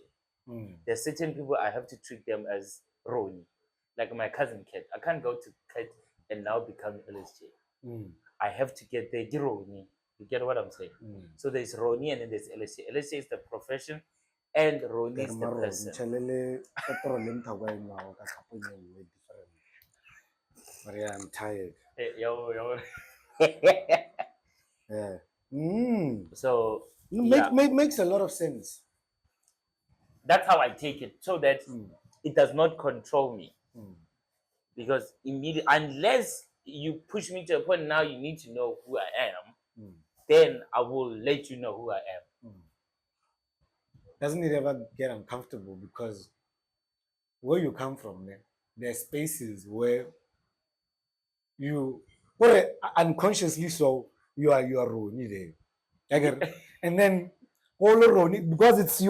There's certain people I have to treat them as Roni. Like my cousin Kat. I can't go to Kat and now become LSJ. I have to get the Roni. You get what I'm saying? So there's Roni and then there's LSJ. LSJ is the profession and Roni is the person. Maria, I'm tired. Yo. Yeah. So makes a lot of sense. That's how I take it, so that it does not control me. Because immediately, unless you push me to a point now you need to know who I am, then I will let you know who I am. Doesn't it ever get uncomfortable because where you come from, there are spaces where you, well, unconsciously so you are Roni there, and then all Roni, because it's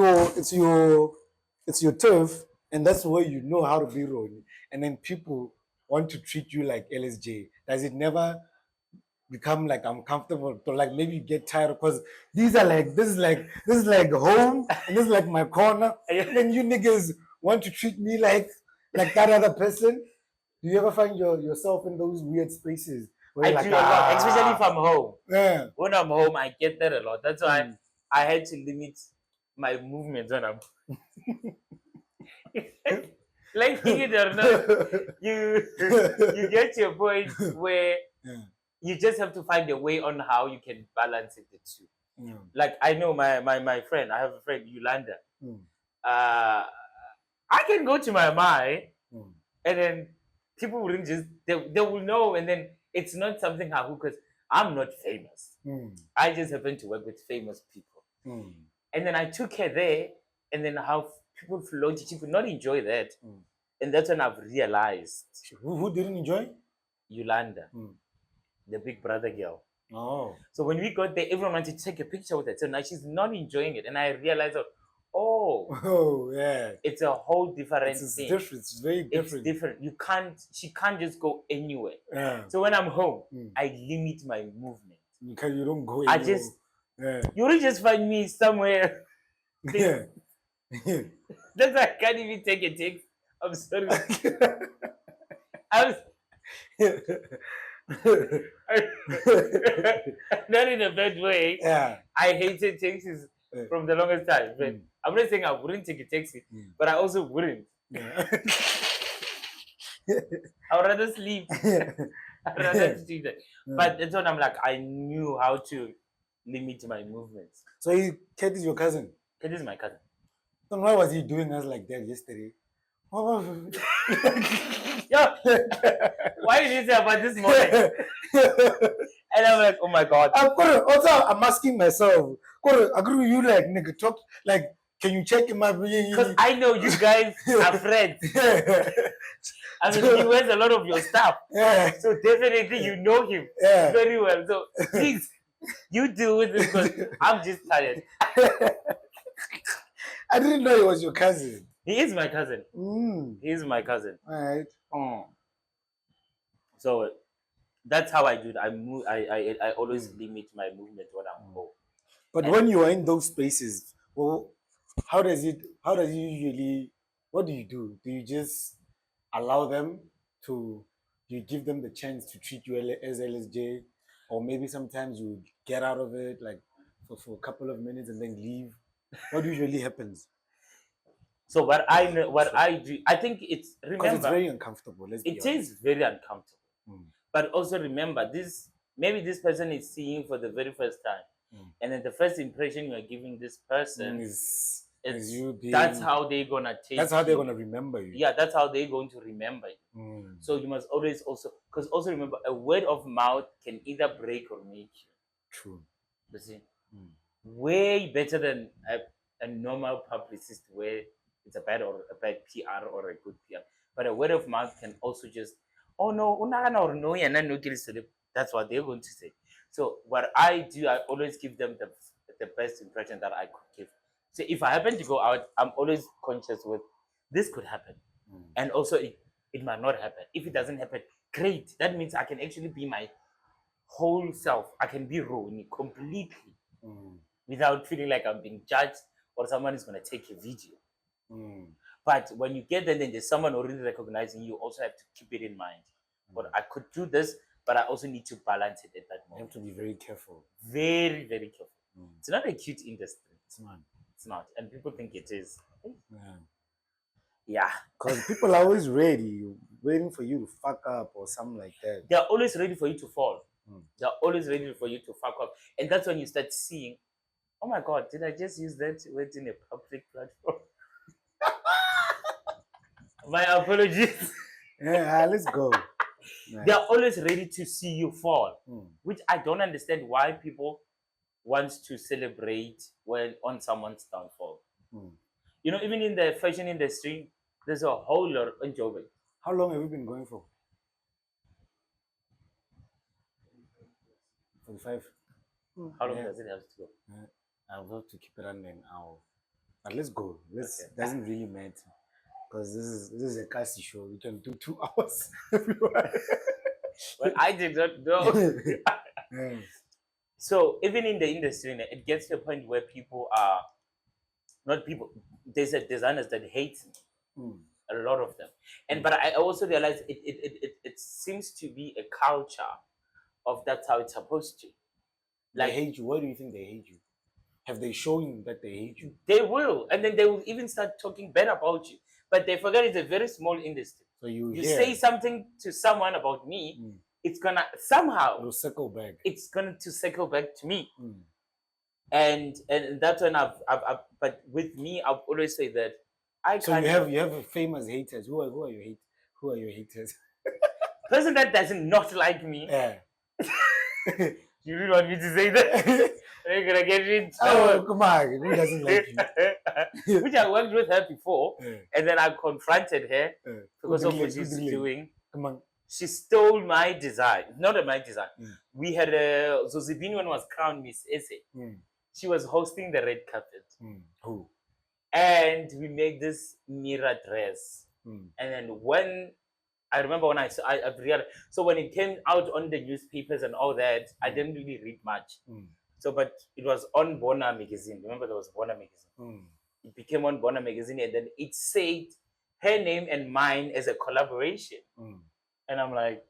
your turf, and that's where you know how to be Roni, and then people want to treat you like LSJ. Does it never become like uncomfortable, to like maybe you get tired because these are like this is like home and this is like my corner, and then you niggas want to treat me like that other person? Do you ever find yourself in those weird spaces where I do a lot, especially if I'm home. Yeah. When I'm home, I get that a lot. That's why I had to limit my movements when I'm like it or not, you get to a point where you just have to find a way on how you can balance it the two. Like I know my friend, I have a friend, Yolanda. I can go to my mind and then people wouldn't just they will know, and then it's not something I because I'm not famous. I just happen to work with famous people. And then I took her there, and then how people floated, she could not enjoy that. And that's when I've realized. Who didn't enjoy? Yolanda, the big brother girl. Oh. So when we got there, everyone wanted to take a picture with her. So now she's not enjoying it. And I realized, oh yeah, it's a whole different thing. Different. It's very different. It's different. She can't just go anywhere. So when I'm home, I limit my movement. Because you don't go anywhere. You will just find me somewhere. Yeah. That's why I can't even take a text. I'm sorry. Not in a bad way. Yeah. I hated taxis from the longest time. But I'm not saying I wouldn't take a taxi, but I also wouldn't. Yeah. I would rather sleep. I'd rather do that. But that's what I'm like. I knew how to limit my movements. So Kat is your cousin? Kat is my cousin. So why was he doing us like that yesterday? Yeah. Why did you say about this morning? And I'm like, oh my god. I'm asking myself, I agree with you, like nigga, talk like, can you check him out? Because I know you guys are friends. I mean, he wears a lot of your stuff. So definitely you know him very well. So please, you deal with it because I'm just tired. I didn't know he was your cousin. He is my cousin. He is my cousin. All right. So that's how I do it. I always limit my movement when I'm home. But when you are in those spaces, well, how does it usually, what do you do? Do you just allow them to, you give them the chance to treat you as LSJ, or maybe sometimes you get out of it like for a couple of minutes and then leave? What usually happens? So what I do, I think it's, remember, it's very uncomfortable. It is very uncomfortable. But also remember, maybe this person is seeing for the very first time, and then the first impression you are giving this person is you being, that's how they're gonna take. That's how they're gonna remember you. Yeah, that's how they're going to remember you. So you must always because also remember, a word of mouth can either break or make you. True. You see, way better than a normal publicist where it's a bad PR or a good PR. But a word of mouth can also just, oh no, that's what they're going to say. So what I do, I always give them the best impression that I could give. So if I happen to go out, I'm always conscious with this could happen. And also it might not happen. If it doesn't happen, great. That means I can actually be my whole self. I can be Roni completely without feeling like I'm being judged or someone is going to take a video. But when you get there, then there's someone already recognizing you. Also have to keep it in mind. But I could do this, but I also need to balance it at that moment. You have to be very careful. Very, very careful. It's not a cute industry. It's not. It's not. And people think it is. Yeah. Yeah. Because people are always ready, waiting for you to fuck up or something like that. They're always ready for you to fall. They're always ready for you to fuck up. And that's when you start seeing, oh my God, did I just use that word in a public platform? My apologies. Yeah, let's go. Nice. They're always ready to see you fall, which I don't understand why people want to celebrate when on someone's downfall. You know, even in the fashion industry, there's a whole lot of job. How long have you been going for? 45. How long does it have to go? I'll have to keep it under an hour. But let's go. This doesn't really matter. Because this is a Kasi show. We can do 2 hours. Well, I did not know. So even in the industry, it gets to a point where people are not people. There's designers that hate me. A lot of them. And but I also realize it seems to be a culture of that's how it's supposed to. Like, they hate you. Why do you think they hate you? Have they shown that they hate you? They will, and then they will even start talking bad about you. But they forget it's a very small industry. So you say something to someone about me, it's gonna somehow it'll circle back. It's going to circle back to me. And that's when I've but with me I've always say that I so can't. You have famous haters. Who are your haters? Person that doesn't not like me. Yeah. You really want me to say that? You're gonna get in trouble. Oh, come on. Who doesn't like you? Which I worked with her before, and then I confronted her because of what she's doing. Come on. She stole my design. Not my design. We had Zozibini when was crowned Miss SA. She was hosting the red carpet. Who? And we made this mirror dress. And then when I remember when I realized, so when it came out on the newspapers and all that, I didn't really read much. So, but it was on Bona magazine. Remember, there was Bona magazine. It became on Bona magazine, and then it said her name and mine as a collaboration. And I'm like,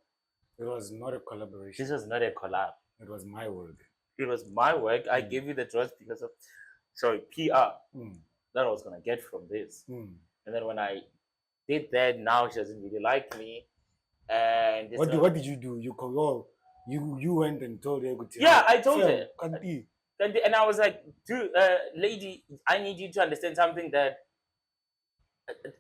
it was not a collaboration. This was not a collab. It was my work. It was my work. I gave you the dress because of, PR. That I was gonna get from this. And then when I did that, now she doesn't really like me. And what did you do? You went and told her. Yeah, I told her. And I was like, dude, lady, I need you to understand something that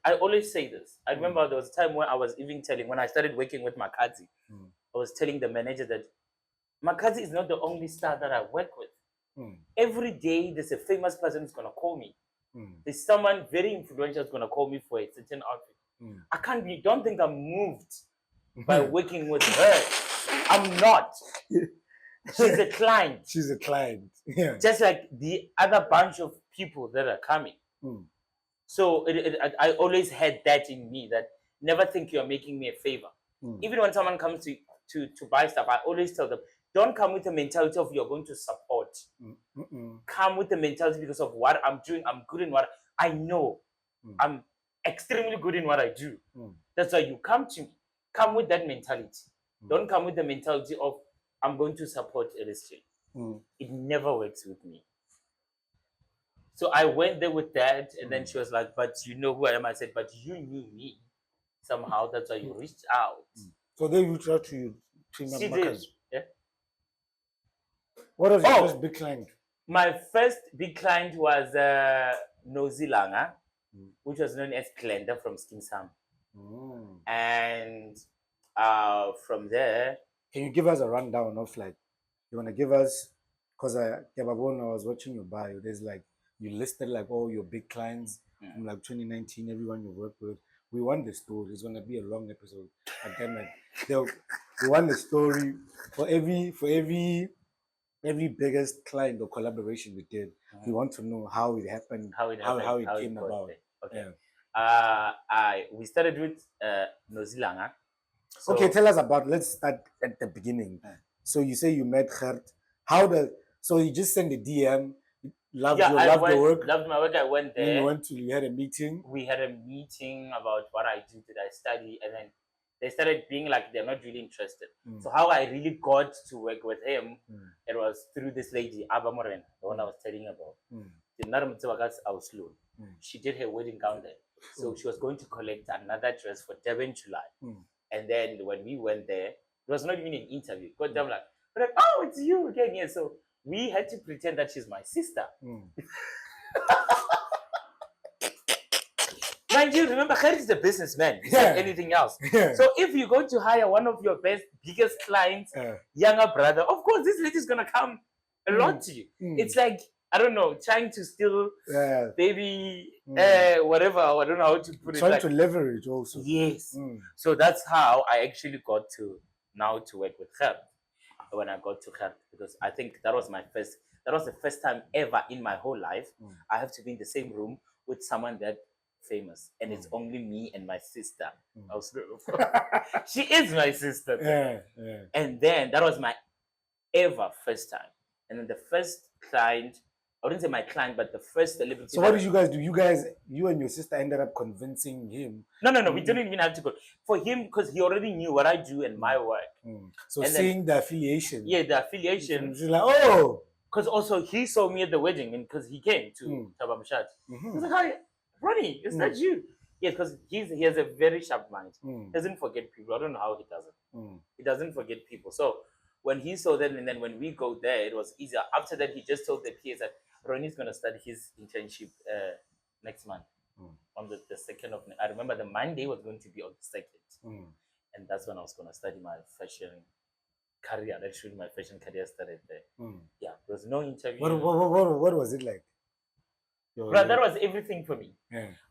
I always say this. I remember there was a time where I was even telling, when I started working with Makhadzi, I was telling the manager that Makhadzi is not the only star that I work with. Every day there's a famous person who's gonna call me. There's someone very influential who's gonna call me for a certain outfit. Don't think I'm moved by working with her. I'm not. She's a client. She's a client. Yeah. Just like the other bunch of people that are coming. So I always had that in me, that never think you're making me a favor. Even when someone comes to buy stuff, I always tell them, don't come with the mentality of you're going to support. Come with the mentality because of what I'm doing. I'm good in what I know. I'm extremely good in what I do. That's why you come to me. Come with that mentality. Don't come with the mentality of I'm going to support LSJ. It never works with me. So I went there with that, and then she was like, but you know who I am? I said, but you knew me somehow. That's why you reached out. So they reached out to you. She did. Yeah. What was your first big client? My first big client was Nozilanga, which was known as Glenda from Skin Sam. And from there... Can you give us a rundown of, like, you want to give us, because I was watching your bio, there's like, you listed like all your big clients from like 2019, everyone you work with. We want the story. It's going to be a long episode. But damn it. We want the story for every biggest client or collaboration we did. We want to know how it happened, how it came about. Okay. Yeah. We started with Nozilanga. So, okay, tell us about, let's start at the beginning. So you say you met Gert. So you just send a DM, Loved the work. Loved my work. I went there. Then you had a meeting. We had a meeting about what I do. Did I study? And then they started being like they're not really interested. So how I really got to work with him, it was through this lady, Abba Morena, the one I was telling you about. She did her wedding gown there. So she was going to collect another dress for Devon July. And then when we went there, it was not even an interview. Got them like, oh, it's you again. Yeah. So we had to pretend that she's my sister. Mind you, remember, Gert is a businessman. He's like anything else. So if you go to hire one of your biggest clients, younger brother, of course, this lady's going to come a lot to you. It's like, I don't know, trying to steal baby, whatever. I don't know how to put it. Trying to leverage also. Yes. So that's how I actually got to work with Gert. When I got to Gert, because I think that was the first time ever in my whole life I have to be in the same room with someone that famous, and it's only me and my sister. She is my sister. And then that was my ever first time. And then the first client, I wouldn't say my client, but the first celebrity. So what did you guys do? You and your sister ended up convincing him. No. We didn't even have to go for him because he already knew what I do and my work. So and seeing the affiliation. Yeah, the affiliation. She's like, oh. Because also he saw me at the wedding, and because he came to Tabamshat. He was like, hi, Ronnie, is that you? Yes, because he has a very sharp mind. He doesn't forget people. I don't know how he does it. He doesn't forget people. So when he saw them, and then when we go there, it was easier. After that, he just told the PAs that Ronnie's going to start his internship next month on the 2nd of. I remember the Monday was going to be on the 2nd. And that's when I was going to study my fashion career. Actually, my fashion career started there. Yeah, there was no interview. What was it like? But that was everything for me.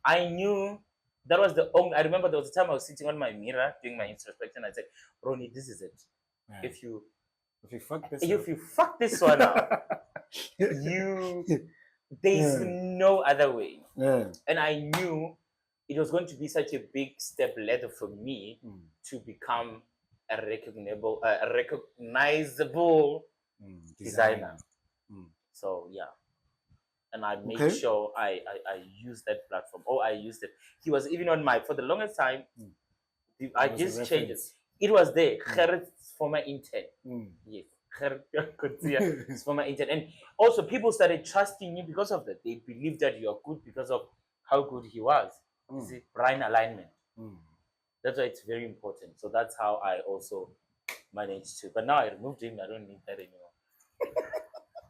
I knew that was the only. I remember there was a time I was sitting on my mirror doing my introspection. I said, Ronnie, this is it. If you fuck this one up, there's no other way. And I knew it was going to be such a big step ladder for me to become a recognizable designer. So yeah. And I made sure I used that platform. I used it. He was even on my, for the longest time, I just changed it. It was there. Gert's former intern. Yes. Gert's former intern. And also people started trusting you because of that. They believed that you are good because of how good he was. You see, brain alignment. That's why it's very important. So that's how I also managed to. But now I removed him. I don't need that anymore.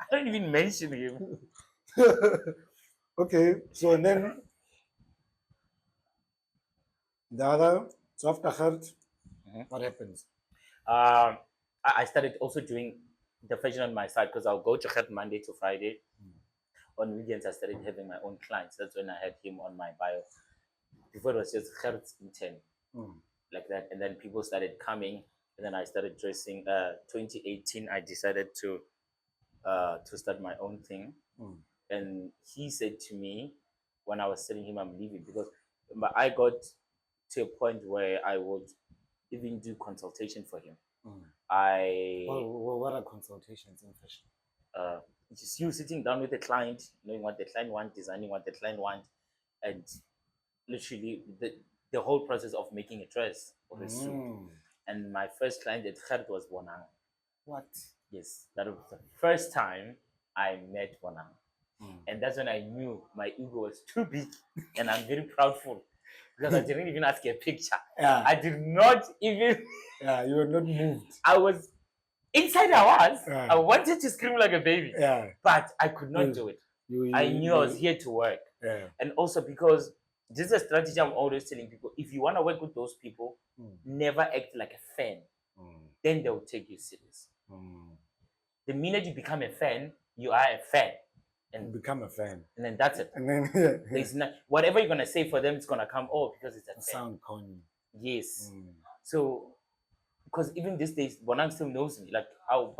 I don't even mention him. Okay, so and then so after Gert, what happens? I started also doing the fashion on my side because I'll go to Gert Monday to Friday. On weekends, I started having my own clients. That's when I had him on my bio. Before it was just Gert's intern, like that. And then people started coming, and then I started dressing. 2018, I decided to start my own thing. And he said to me when I was telling him I'm leaving, because I got to a point where I would even do consultation for him. What are consultations in fashion? Just you sitting down with the client, knowing what the client wants, designing what the client wants, and literally the whole process of making a dress or a suit. And my first client at Gert was Bonang. What? Yes, that was the first time I met Bonang. And that's when I knew my ego was too big, and I'm very proudful because I didn't even ask a picture. I did not even. You were not moved. I was inside. I wanted to scream like a baby. But I could not do it. I knew I was here to work. And also because this is a strategy I'm always telling people: if you want to work with those people, never act like a fan. Then they will take you serious. The minute you become a fan, you are a fan. And become a fan, and then that's it. And then there's not whatever you're gonna say for them, it's gonna come because it's a fan. Sound corny. Yes. So because even these days, Bonang still knows me. Like I will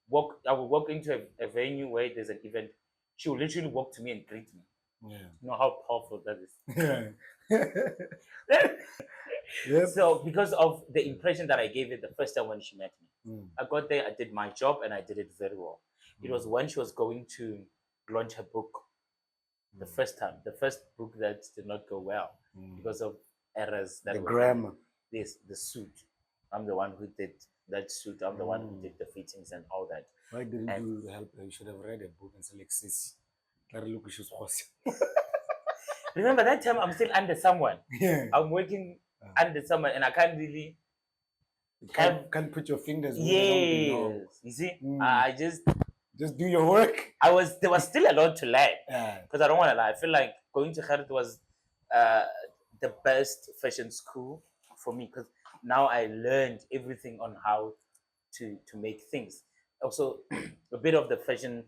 walk into a venue where there's an event. She will literally walk to me and greet me. You know how powerful that is. So because of the impression that I gave it the first time when she met me, I got there, I did my job, and I did it very well. It was when she was going to launch her book the first time. The first book that did not go well because of errors that the were grammar. This the suit. I'm the one who did that suit. I'm the one who did the fittings and all that. Why didn't you help her? You should have read a book and say, like, sis, look, she's remember that time I'm still under someone. Yeah. I'm working under someone and I can't really can't put your fingers where yes. No. You see, I just do your work. There was still a lot to learn. Yeah. Because I don't want to lie. I feel like going to Gert was the best fashion school for me because now I learned everything on how to make things. Also, a bit of the fashion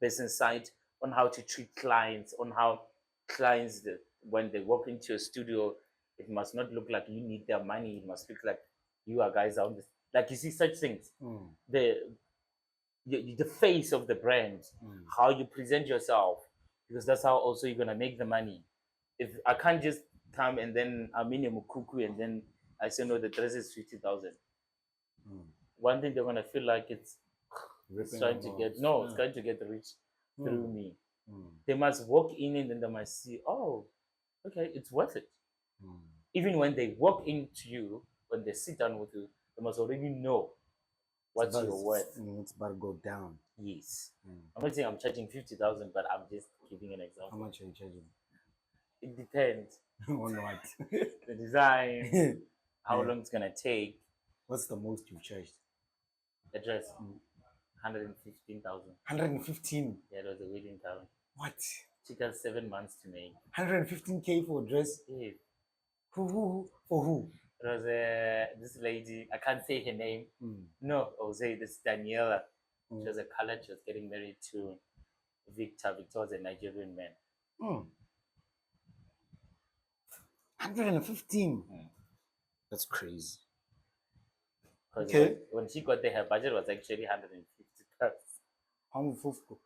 business side on how to treat clients, on how clients, when they walk into your studio, it must not look like you need their money. It must look like you are guys on this. Like you see such things. The face of the brand, how you present yourself, because that's how also you're gonna make the money. If I can't just come and then I'm in a mukuku and then I say no, the dress is 50,000. One thing they're gonna feel like it's trying to get it's going to get rich through me. They must walk in and then they must see, oh, okay, it's worth it. Even when they walk into you, when they sit down with you, they must already know what's your worth. It's about to go down. Yes. I'm not saying I'm charging 50,000, but I'm just giving an example. How much are you charging? It depends. On what? The design, how long it's gonna take. What's the most you've charged? The dress, 115,000. 115. Yeah, it was a wedding gown. What? Took us 7 months to make. 115K for a dress? Yeah. For who? It was this lady. I can't say her name. No, I'll say this Daniela. She was a color. She was getting married to Victor. Victor was a Nigerian man. 115. That's crazy. Okay. When she got there, her budget was actually 150,000. 150.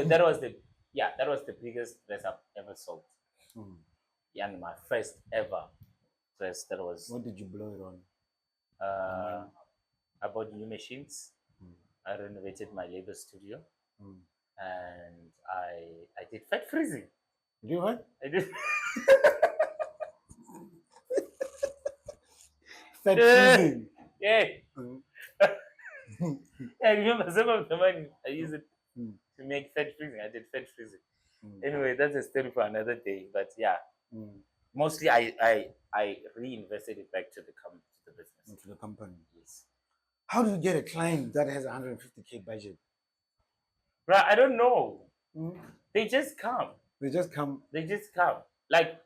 That was the biggest dress I've ever sold. Yeah, and my first ever dress. That was. What did you blow it on? I bought new machines. I renovated my labor studio, and I did fat freezing. You did what? I did. Fat freezing. Yeah. I remember some of the money I used it to make fat freezing. I did fat freezing. Anyway, that's a story for another day. But yeah, mostly I reinvested it back to the business. To the company. Yes. How do you get a client that has 150K budget? Bro, I don't know. They just come. They just come. Like,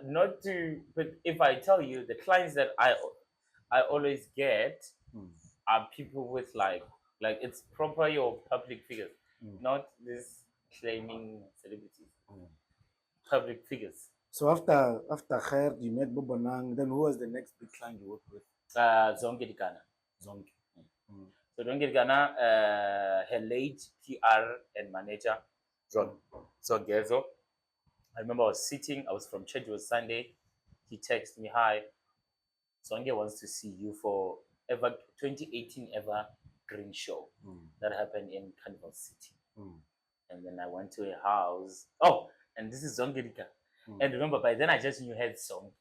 not to, but if I tell you the clients that I always get are people with like it's proper your public figures, not this claiming celebrities. Public figures. So after Gert, you met Bobonang, then who was the next big client you worked with? Zonke Dikana. Zonke. So Zonke Dikana, her late PR and manager, Zongezo. I remember I was from church, it was Sunday. He texted me, hi, Zonke wants to see you for 2018 Evergreen show that happened in Carnival City. And then I went to a house. Oh, and this is Zonke Dikana. And remember, by then I just knew her song.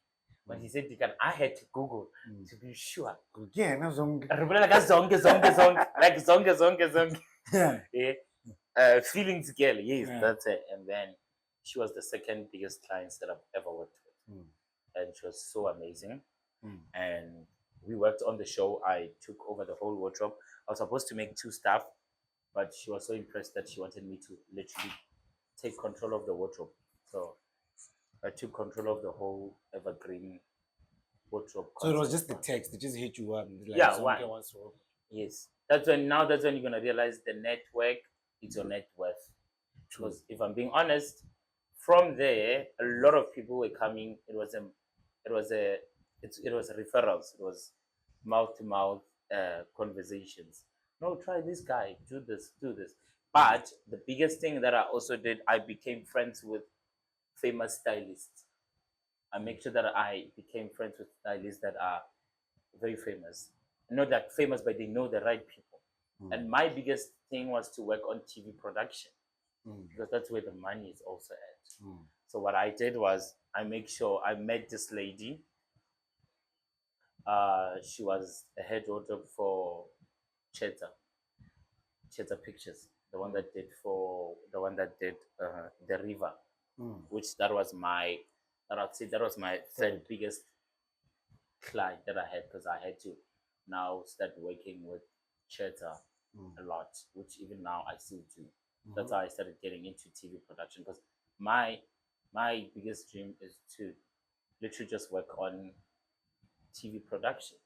When he said Dikan, I had to Google to be sure. Yeah, no Zonke. I remember like Zonke. Yeah. Feelings girl, yes, that's it. And then she was the second biggest client that I've ever worked with. And she was so amazing. And we worked on the show. I took over the whole wardrobe. I was supposed to make 2 staff, but she was so impressed that she wanted me to literally take control of the wardrobe. So I took control of the whole Evergreen wardrobe. So it was just the text. They just hit you up. Like, yeah, one. Yes. That's when you're going to realize the network is your net worth. Because if I'm being honest, from there, a lot of people were coming. It was referrals. It was mouth to mouth conversations. No, try this guy. Do this. But the biggest thing that I also did, I became friends with famous stylists. I make sure that I became friends with stylists that are very famous. Not that famous, but they know the right people. And my biggest thing was to work on TV production because that's where the money is also at. So what I did was I make sure I met this lady. She was a head wardrobe for Cheddar Pictures, the one that did the River, which that was my third biggest client that I had because I had to now start working with Cheddar a lot, which even now I still do. That's how I started getting into TV production because my biggest dream is to literally just work on TV production.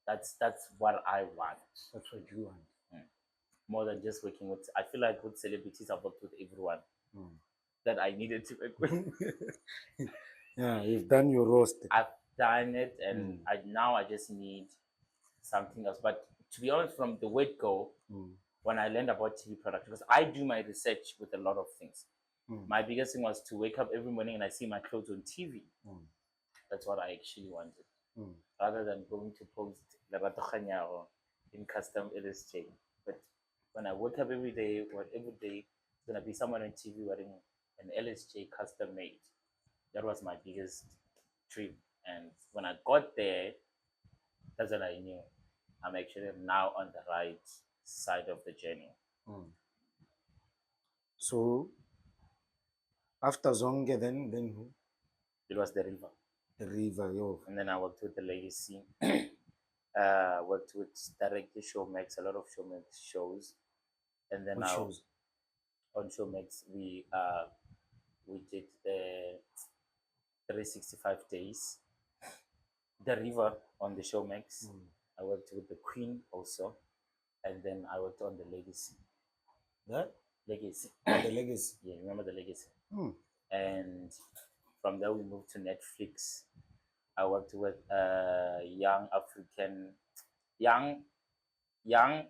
That's what I want. That's what you want. More than just working with. I feel like with celebrities, I've worked with everyone that I needed to work with. Yeah, you've done your roast. I've done it, and I just need something else. But to be honest, from the word go, when I learned about TV production, because I do my research with a lot of things. My biggest thing was to wake up every morning and I see my clothes on TV. That's what I actually wanted, rather than going to post Lerato Kganyao in custom LSJ. But when I wake up every day, it's gonna be someone on TV wearing an LSJ custom made. That was my biggest dream. And when I got there, that's when I knew I'm actually now on the right side of the journey. So after Zonge, then who? It was the River. The River, yo. And then I worked with the Legacy. Worked with directly Showmax, a lot of Showmax shows. And then shows? On Showmax we did the 365 days. The River on the Showmax. I worked with the Queen also. And then I worked on the Legacy. That? Legacy. The Legacy. Yeah, remember the Legacy. And from there we moved to Netflix. I worked with young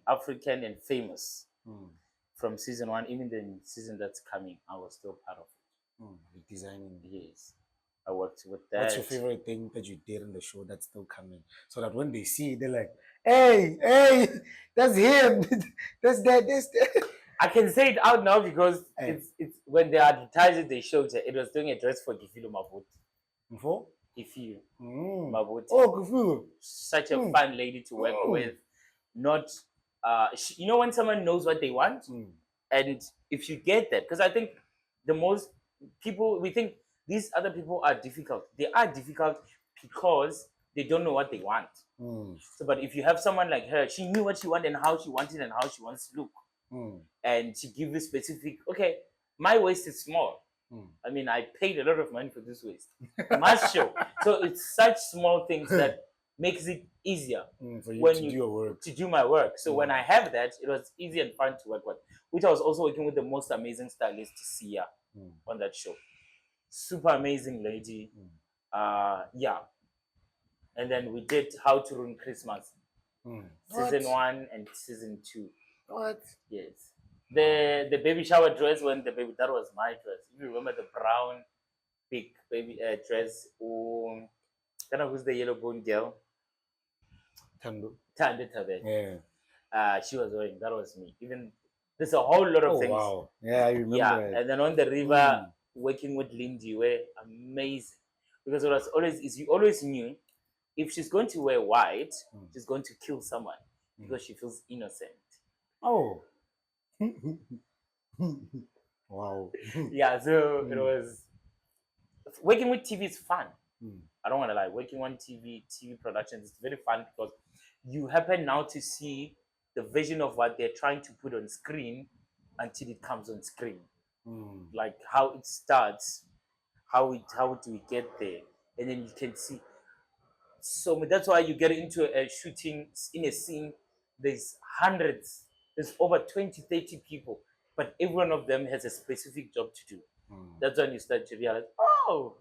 African and famous from season 1. Even the season that's coming, I was still part of it. Designing. Yes, I worked with that. What's your favorite thing that you did in the show that's still coming? So that when they see it, they're like, hey, that's him. that's that. I can say it out now because it's when they advertised it, they showed it was doing a dress for Gifilo Mabut. For? Gifilo Mabut. Oh, Gifilo. Such a fun lady to work with. Not, you know when someone knows what they want? And if you get that, because I think the most people, we think these other people are difficult. They are difficult because they don't know what they want. So, but if you have someone like her, she knew what she wanted and how she wanted and how she wants to look. And she give you specific, okay, my waist is small. I mean, I paid a lot of money for this waist. Must show. So it's such small things that makes it easier for you to do your work. To do my work. So when I have that, it was easy and fun to work with. Which I was also working with the most amazing stylist, Sia, on that show. Super amazing lady. Yeah. And then we did How to Ruin Christmas. Season 1 and season 2. What? Yes. The baby shower dress that was my dress. If you remember the brown big baby dress. Who's the yellow bone girl? Tando. Yeah. She was wearing, that was me. Even there's a whole lot of things. Wow. Yeah, I remember. Yeah. And then on the River, working with Lindy were amazing. Because it was always you always knew if she's going to wear white, she's going to kill someone because she feels innocent. Oh. Wow. Yeah, so it was working with TV is fun. I don't want to lie. Working on TV productions is very fun because you happen now to see the vision of what they're trying to put on screen until it comes on screen. Like how it starts, how do we get there, and then you can see. So that's why you get into a shooting in a scene. There's hundreds. There's over 20, 30 people, but every one of them has a specific job to do. That's when you start to realize, oh,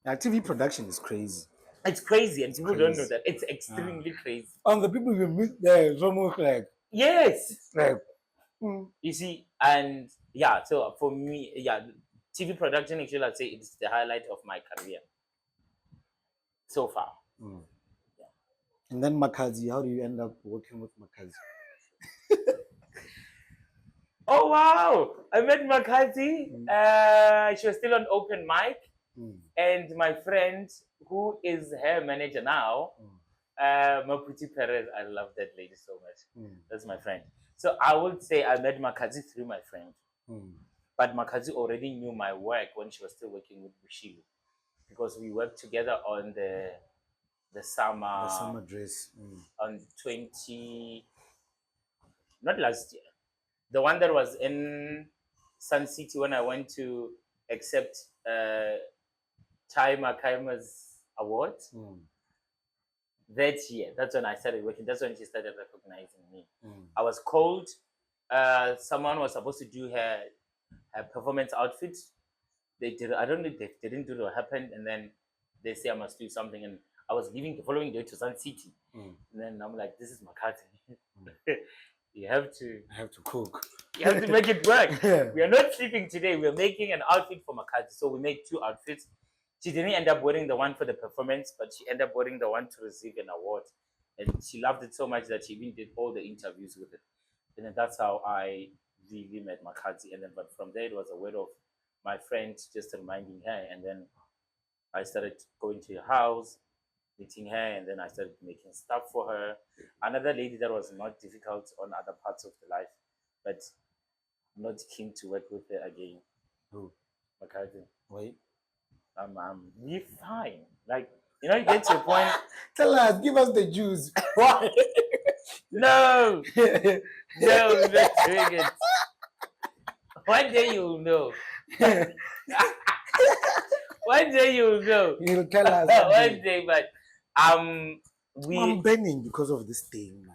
now, TV production is crazy. It's crazy, and people don't know that. It's extremely crazy. And the people you meet there is almost like like you see, and yeah. So for me, yeah, TV production actually, I'd say it's the highlight of my career so far. And then Makhadzi, how do you end up working with Makhadzi? Oh wow! I met Makhadzi. She was still on open mic, and my friend, who is her manager now, Maputi Perez. I love that lady so much. That's my friend. So I would say I met Makhadzi through my friend, but Makhadzi already knew my work when she was still working with Bushiru, because we worked together on the summer dress on 20, not last year, the one that was in Sun City when I went to accept Chai Makaima's award. That year, that's when I started working. That's when she started recognizing me. I was called. Someone was supposed to do her performance outfit. They did. I don't know. They didn't do what happened, and then they say I must do something. And I was leaving the following day to Sun City, and then I'm like, "This is Makhadzi. You have to cook. You have to make it work. We are not sleeping today. We are making an outfit for Makhadzi. So we made 2 outfits. She didn't end up wearing the one for the performance, but she ended up wearing the one to receive an award. And she loved it so much that she even did all the interviews with it. And then that's how I really met Makhadzi. And then, but from there, it was a word of my friend just reminding her. And then I started going to her house, meeting her, and then I started making stuff for her. Another lady that was not difficult on other parts of the life, but I'm not keen to work with her again. Who? Makhadzi. Wait. We're fine. Like, you know, you get to a point. Tell us, give us the juice. Why? No, we're not doing it. One day you'll know. One day you'll know. You'll tell us. One day, but I'm burning because of this thing.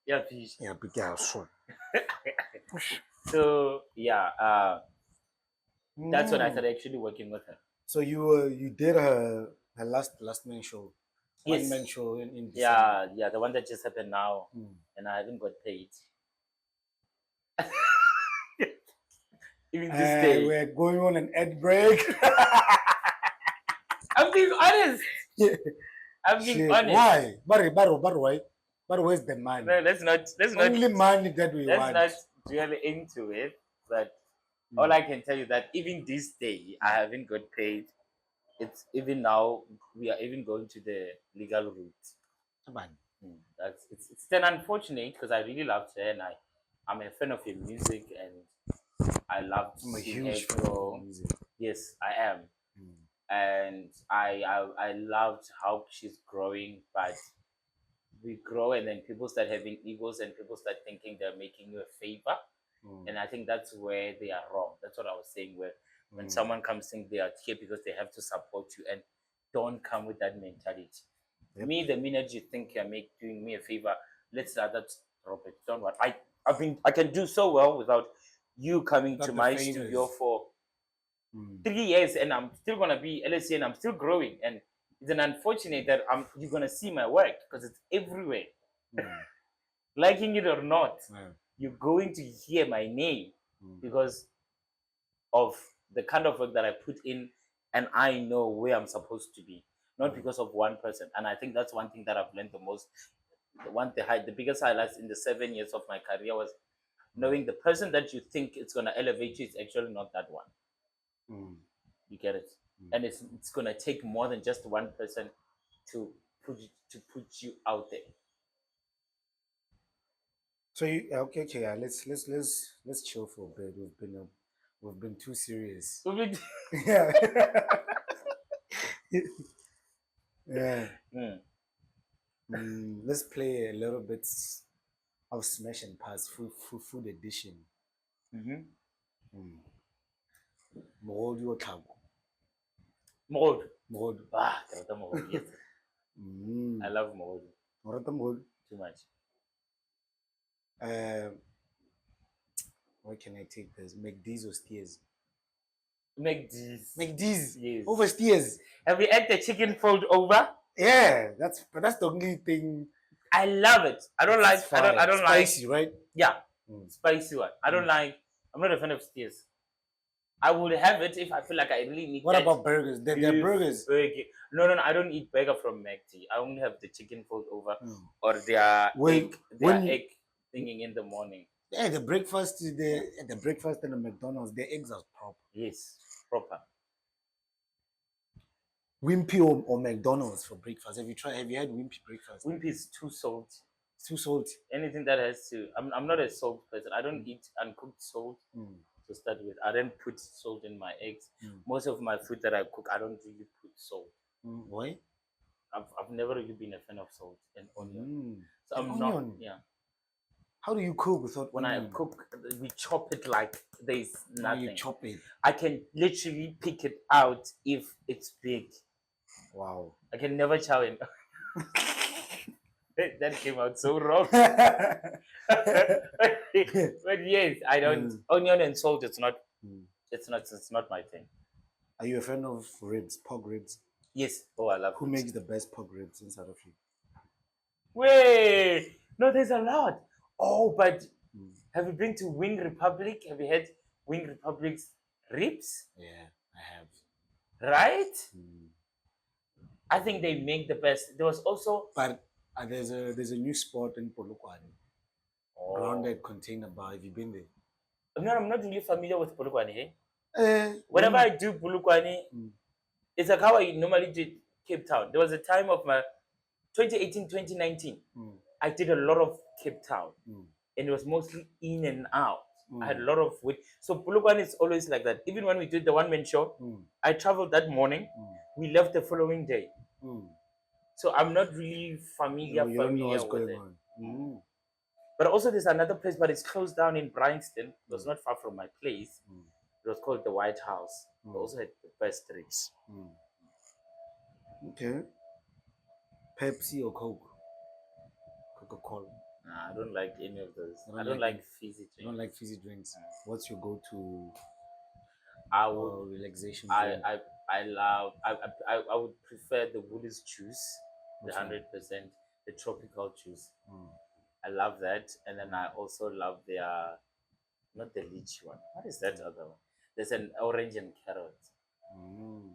Yeah, fish. Yeah, big girl. So yeah, that's when I started actually working with her. So you did her last main show. Yes. One man show in December. Yeah, the one that just happened now, and I haven't got paid. Even this day. We're going on an ad break. I'm being honest. I'm being honest. Why? But why? But where's the money? No, let's not. Only money that we want. Let's not dwell into it. But all I can tell you that even this day, I haven't got paid. It's even now we are even going to the legal route. It's then unfortunate because I really loved her and I'm a fan of her music and I love seeing her grow. Yes, I am. And I loved how she's growing, but we grow and then people start having egos and people start thinking they're making you a favor. And I think that's where they are wrong. That's what I was saying, where when someone comes saying they are here because they have to support you and don't come with that mentality. Me, the minute you think you're doing me a favor, let's drop it. Don't worry. I can do so well without you coming to my studio for 3 years and I'm still gonna be LSJ and I'm still growing. And it's an unfortunate that you're gonna see my work because it's everywhere. Liking it or not, you're going to hear my name because of the kind of work that I put in and I know where I'm supposed to be, not because of one person. And I think that's one thing that I've learned the most. The biggest highlights in the 7 years of my career was knowing the person that you think it's going to elevate you is actually not that one. You get it? And it's going to take more than just one person to put you out there. So okay, yeah. Let's chill for a bit. We've been too serious. Yeah. Yeah. Let's play a little bit of Smash and Pass food edition. Mold your tongue. Mold. Yes. I love mold. Mold. Too much. Where can I take this? McD's or Steers? McD's. Yes. Over Steers. Have you had the chicken fold over? Yeah, that's the only thing. I love it. I don't like spicy, right? Yeah. Spicy one. I'm not a fan of Steers. I would have it if I feel like I really need What that about burgers? They're beef burgers. burger. No, I don't eat burger from Makhadzi. I only have the chicken fold over or their egg thinking in the morning. Yeah, the breakfast and the McDonald's, the eggs are proper. Yes, proper. Wimpy or McDonald's for breakfast. Have you had Wimpy breakfast? Wimpy is too salty. It's too salty. Anything that has to I'm not a salt person. I don't eat uncooked salt to start with. I don't put salt in my eggs. Most of my food that I cook, I don't really put salt. Why? I've never really been a fan of salt and onion. So I'm onion. not. Yeah. How do you cook without when onion? I cook, we chop it like there's nothing. You chop it. I can literally pick it out if it's big. Wow. I can never chow it. That came out so wrong. But yes, I don't. Onion and salt. It's not. It's not my thing. Are you a fan of ribs, pork ribs? Yes. Oh, I love. Who makes the best pork ribs in South Africa? Wait, no, there's a lot. Oh, but have you been to Wing Republic? Have you had Wing Republic's ribs? Yeah, I have. Right? I think they make the best. There was also, but there's a new spot in Polokwane around that container bar. Have you been there? No, I'm not really familiar with Polokwane. Whenever I do Polokwane, it's like how I normally did Cape Town. There was a time of my 2018, 2019. I did a lot of Cape Town, and it was mostly in and out. I had a lot of weight. So Polokwane is always like that. Even when we did the one-man show, I traveled that morning. We left the following day. So I'm not really familiar with it. But also there's another place, but it's closed down in Bryanston. It was not far from my place. It was called the White House. It also had the best drinks. Okay. Pepsi or Coke? Coca-Cola? Nah, I don't like any of those. I don't like fizzy drinks. You don't like fizzy drinks? What's your go-to relaxation drink? I would prefer the Woolies juice, the 100%, the tropical juice. I love that. And then I also love their, not the lychee one. What is that other one? There's an orange and carrot.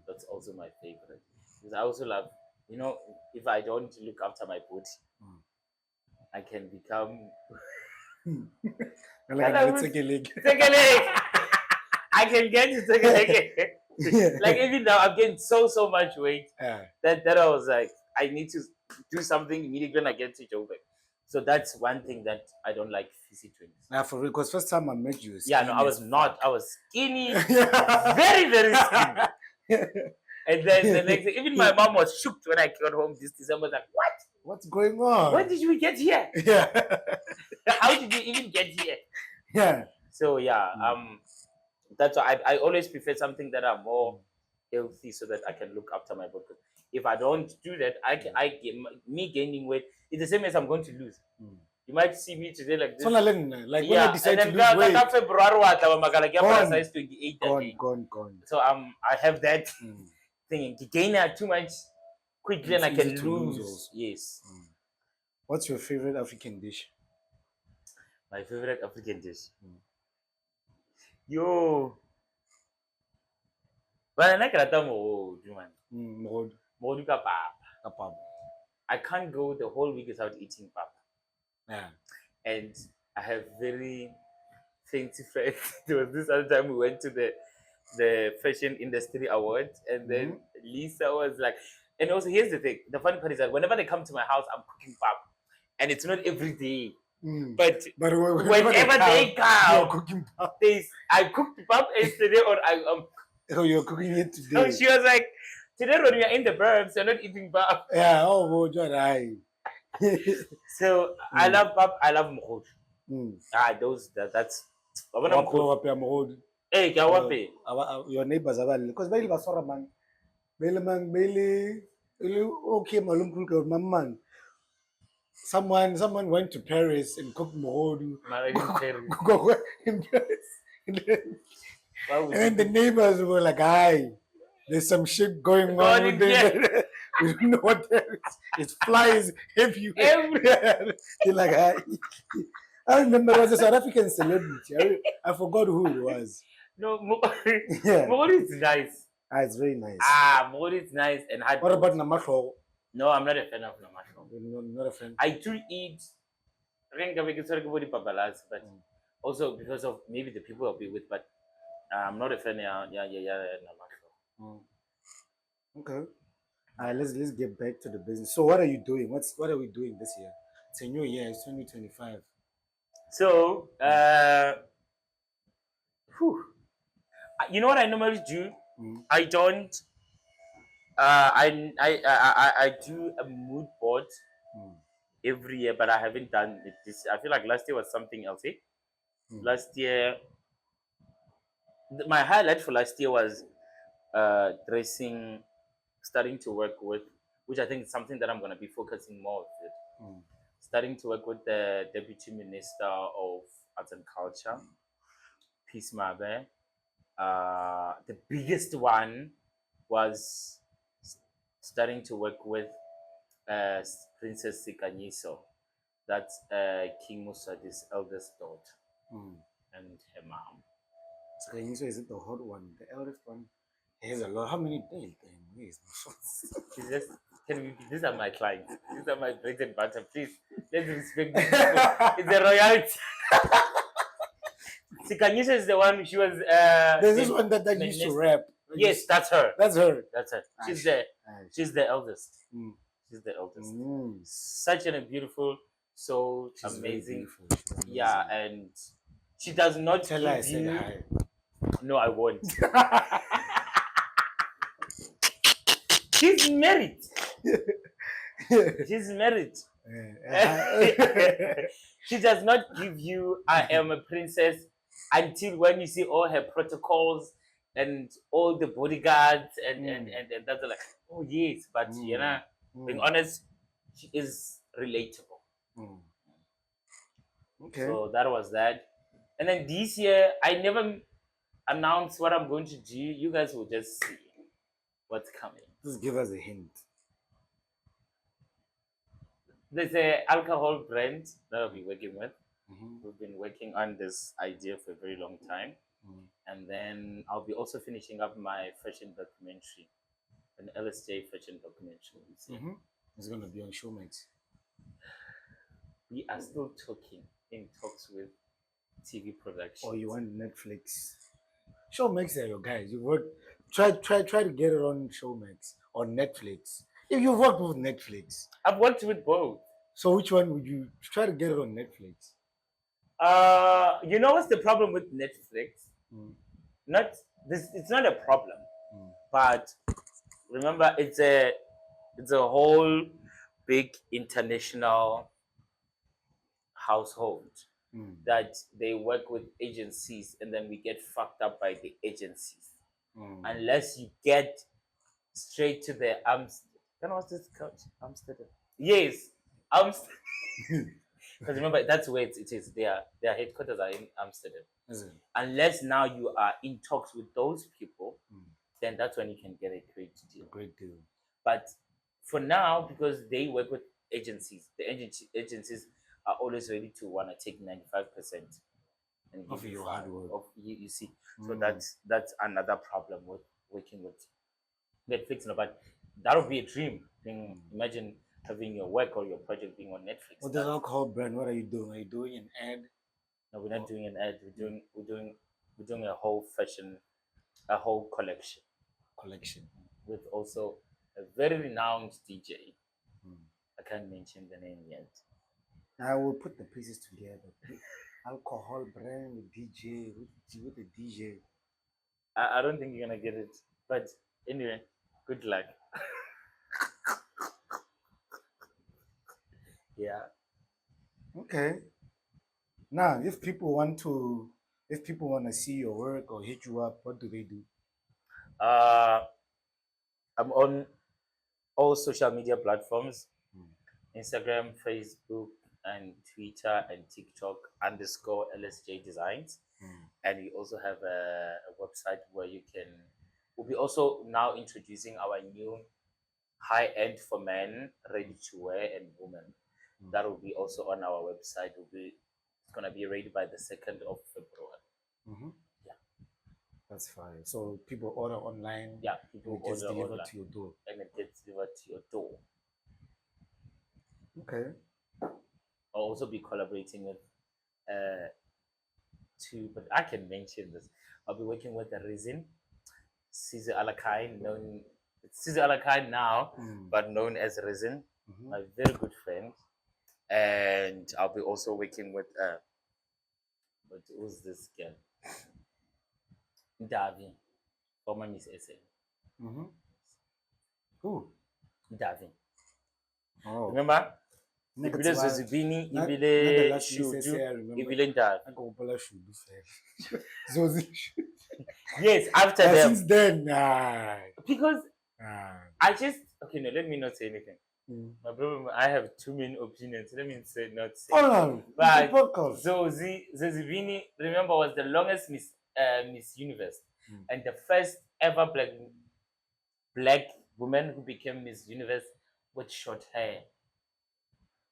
That's also my favorite. Because I also love, if I don't look after my body, I can become take a leg. I can get to take a leg. Like even now, I've gained so much weight that I was like, I need to do something immediately when I get to Joburg. So that's one thing that I don't like fizzy drinks. Now, for real, because first time I met you, I was not. I was skinny, very, very skinny. And then the next day, even my mom was shocked when I got home this December. Like, what? What's going on? When did we get here? Yeah. How did you even get here? Yeah. So that's why I always prefer something that are more healthy so that I can look after my body. If I don't do that, me gaining weight is the same as I'm going to lose. You might see me today like this. So when I decide to lose weight, February, gone. So I have that thing. To gain too much quickly and I can lose. Yes. What's your favorite African dish? My favorite African dish. Yo. But I like pap. I can't go the whole week without eating pap. Yeah. And I have very fancy friends. There was this other time we went to the Fashion Industry Awards, and then Lisa was like, and also here's the thing. The funny part is that whenever they come to my house, I'm cooking pap. And it's not every day. But whenever they come, you're cooking pap. I cooked pap yesterday, or Oh, you're cooking it today. So she was like, today when we are in the burbs, you're not eating pap. Yeah, right. So I love pap, I love mkhod. That's Hey, your neighbors are because they live a man. Okay, man. Someone went to Paris and cooked mkhod. In Paris. And then the neighbors were like, "Hi, there's some shit going on with this." We don't know what that is. It's flies everywhere. They're like, "Hi." I remember it was a South African celebrity. I forgot who it was. No, Yeah. Mori is nice. It's very nice. Mori is nice and hard. What about Namakro? No, I'm not a fan of Namasho. You're not a fan. I do eat but also because of maybe the people I'll be with, but I'm not a fan. Mm. Okay. Let's get back to the business. So what are you doing? What are we doing this year? It's a new year. It's 2025. So you know what I normally do? I don't. I do a mood board every year, but I haven't done it this. I feel like last year was something else. Last year, my highlight for last year was dressing, starting to work with, which I think is something that I'm going to be focusing more with it. Starting to work with the Deputy Minister of Arts and Culture, Peace Mabe. The biggest one was starting to work with Princess Sikanyiso. That's King Musadi's eldest daughter and her mom. Sikanyiso isn't the hot one. The eldest one has a lot. How many days? These are my clients. These are my bread and butter. Please, let's respect these people. It's a royalty. Sikanyiso is the one. She was. There's this one that used to rap. Yes, that's her. That's her. That's her. She's the eldest. She's the eldest. Such a beautiful, so she's amazing. Yeah, and she does not tell her I said hi. No, I won't. She's married. She's married. She does not give you "I am a princess" until when you see all her protocols and all the bodyguards and that's like, oh yes, but you know, being honest, she is relatable. Okay. So that was that. And then this year, I never announced what I'm going to do. You guys will just see what's coming. Just give us a hint. There's an alcohol brand that I'll be working with. We've been working on this idea for a very long time. And then I'll be also finishing up my fashion documentary, an LSJ fashion documentary. It's going to be on Showmax. We are still in talks with TV production. Or you want Netflix? Showmax are your guys. You work. Try to get it on Showmax or Netflix. If you worked with Netflix, I've worked with both. So which one would you try to get it on Netflix? You know what's the problem with Netflix? Not this. It's not a problem, but remember, it's a whole big international household that they work with agencies, and then we get fucked up by the agencies. Unless you get straight to the what's this couch? Amsterdam. Yes, Amsterdam. Because remember, that's where it is. Their headquarters are in Amsterdam. Unless now you are in talks with those people, then that's when you can get a great deal. Great deal. But for now, because they work with agencies, the agencies are always ready to want to take 95% of your hard work. You see, so that's another problem with working with Netflix. No, but that would be a dream. Imagine having your work or your project being on Netflix. What the alcohol brand? What are you doing? Are you doing an ad? No, we're not doing an ad. We're doing a whole fashion, a whole collection with also a very renowned DJ. I can't mention the name yet. I will put the pieces together. Alcohol brand with DJ with the DJ. I don't think you're gonna get it, but anyway, good luck. Yeah. Okay. Now, if people want to see your work or hit you up, what do they do? I'm on all social media platforms: Instagram, Facebook, and Twitter, and TikTok _LSJ Designs. And we also have a website where you can. We'll be also now introducing our new high-end for men, ready to wear, and women. That will be also on our website. It's gonna be ready by the 2nd of February. Yeah. That's fine. So people order online. Yeah, And people it gets order delivered online to your door. and it gets delivered to your door. Okay. I'll also be collaborating with two, but I can mention this. I'll be working with the Resin, Caesar Alakai, known Caesar Alakai now, but known as Resin, my very good friend. And I'll be also working with but who's this girl? Davi, former Miss SA. Who? Davi. Oh. Remember? Ibile Zozibini, Ibile Shuju, Ibile Davi. Yes, after them. Since then, Because I just okay. No, let me not say anything. My problem, I have too many opinions. Let me not say. But Zozibini, remember, was the longest Miss Universe, and the first ever black woman who became Miss Universe with short hair.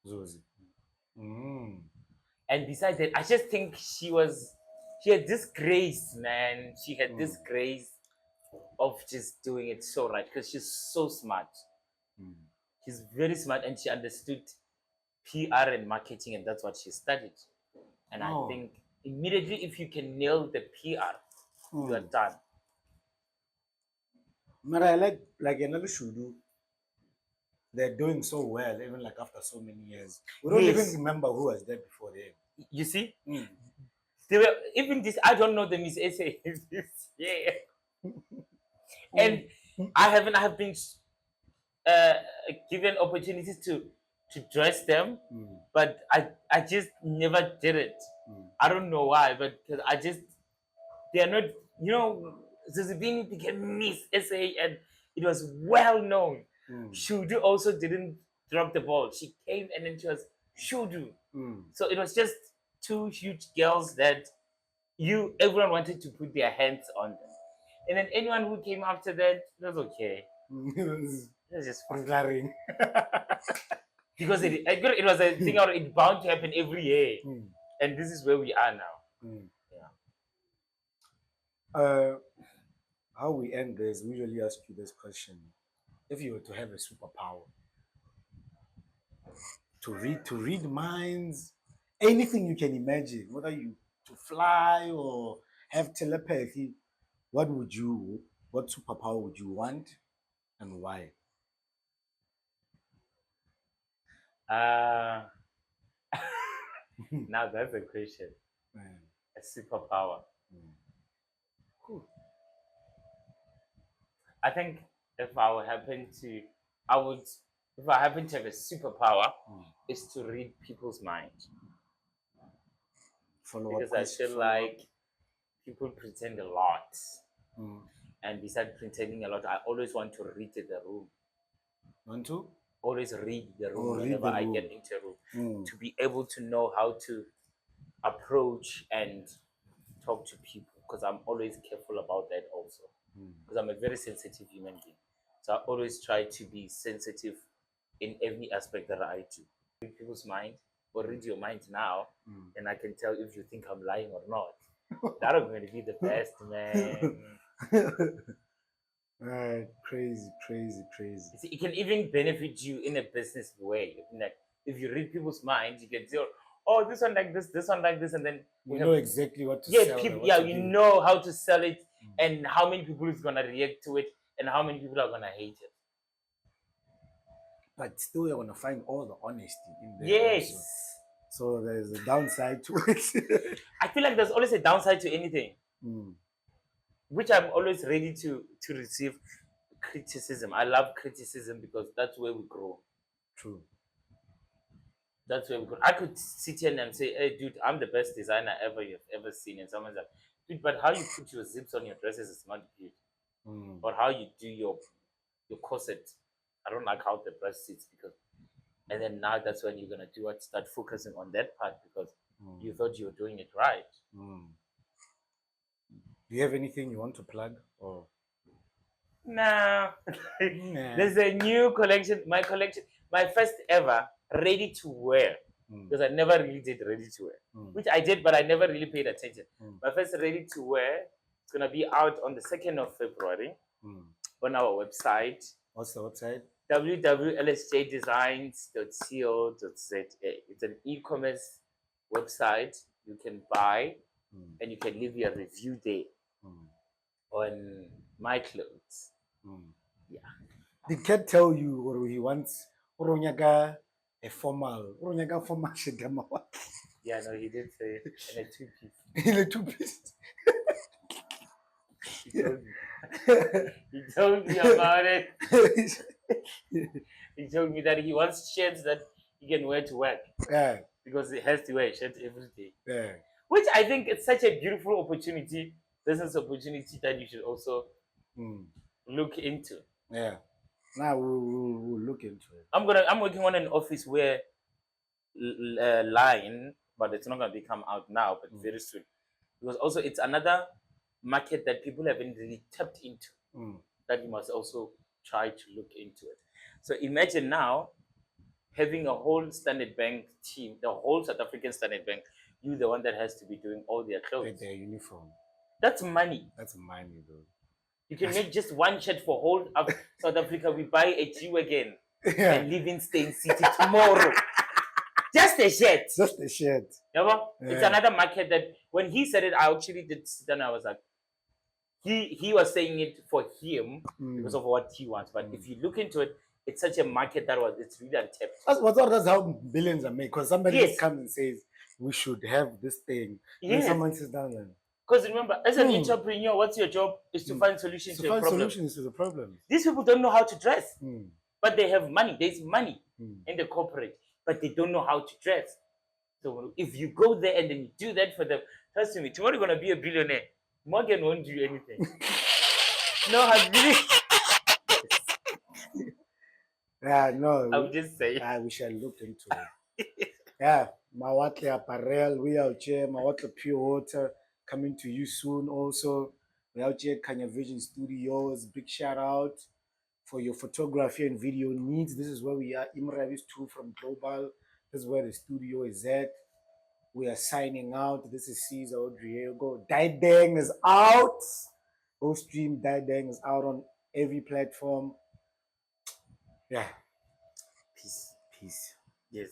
Zozi. And besides that, I just think she had this grace, man. She had this grace of just doing it so right because she's so smart. She's very smart and she understood PR and marketing, and that's what she studied. And I think immediately, if you can nail the PR, you are done. But I like another Shudu. They're doing so well, even like after so many years. We don't even remember who was there before them. You see? They were even this. I don't know the Miss Essay this year. And I have been given opportunities to dress them, but I just never did it. I don't know why, but because they are not, Zuzibini became Miss SA and it was well known. Shudu also didn't drop the ball. She came and then she was Shudu. So it was just two huge girls that everyone wanted to put their hands on them. And then anyone who came after that, it was okay. It was just fun. Because it was a thing, or it bound to happen every year. And this is where we are now. Yeah. How we end this, we usually ask you this question. If you were to have a superpower, to read minds, anything you can imagine, whether you to fly or have telepathy, what superpower would you want and why? Now that's a question. A superpower. Cool. I think if I happen to have a superpower, is to read people's minds. Because I feel like people pretend a lot. And besides pretending a lot, I always want to read the room. Want to? Always read the room whenever I get into a room. To be able to know how to approach and talk to people. Because I'm always careful about that also. Because I'm a very sensitive human being. So I always try to be sensitive in every aspect that I do. Read people's mind or read your mind now, and I can tell if you think I'm lying or not. That is going to be the best, man. Right, crazy. See, it can even benefit you in a business way. Like if you read people's minds, you can say, "Oh, this one like this one like this," and then you know exactly what to sell. You know how to sell it, and how many people is gonna react to it, and how many people are gonna hate it. But still, you're gonna find all the honesty in there. Yes. Also. So there's a downside to it. I feel like there's always a downside to anything, which I'm always ready to receive criticism. I love criticism because that's where we grow. True. That's where we grow. I could sit here and say, "Hey, dude, I'm the best designer you've ever seen," and someone's like, "Dude, but how you put your zips on your dresses is not good, or how you do your corset. I don't like how the breast sits because." And then now that's when you're gonna do what? Start focusing on that part because you thought you were doing it right. Do you have anything you want to plug or? Nah. There's a new collection. My first ever ready to wear. Because I never really did ready to wear. Which I did, but I never really paid attention. My first ready to wear It's gonna be out on the 2nd of February on our website. What's the website? www.lsjdesigns.co.za. It's an e-commerce website. You can buy and you can leave your review there on my clothes. Yeah. Did Cat tell you or he wants Oronyaga a formal shit? Yeah, no, he did say in a two-piece. In a two-piece. He told me. He told me about it. He told me that he wants shirts that he can wear to work. Yeah. Because he has to wear a shirt every day. Yeah. Which I think it's such a beautiful opportunity, business opportunity that you should also look into. Yeah. Now we'll look into it. I'm working on an office where line, but it's not gonna come out now, but very soon. Because also it's another market that people haven't really tapped into. That you must also try to look into it. So imagine now having a whole Standard Bank team, the whole South African Standard Bank, you the one that has to be doing all their clothes. Their uniform. That's money. That's money, though. You can make just one shirt for whole South Africa. We buy a G-Wagon and live in Stain City tomorrow. Just a shirt. Just a shirt. Yeah. It's another market that when he said it, I actually did sit down. I was like, he was saying it for him because of what he wants. But if you look into it, it's such a market it's really untapped. That's how billions are made. Because somebody just comes and says, we should have this thing. And someone sits down and... Because remember, as an entrepreneur, what's your job? Is to find solutions to your problem. Solutions to the problem. These people don't know how to dress. But they have money. There's money in the corporate. But they don't know how to dress. So if you go there and then you do that for them, trust me, tomorrow you're going to be a billionaire. Morgan won't do anything. No, I really... Yeah, no. I'm just saying. We shall look into it. Yeah, Mawatle Apparel, we out here. Mawatle Pure Water, coming to you soon also. We out here at Kanya Vision Studios. Big shout out for your photography and video needs. This is where we are. Imravis 2 from Global. This is where the studio is at. We are signing out. This is Caesar Odriego. Dang is out. Go stream Dang is out on every platform. Yeah. Peace. Peace. Yes.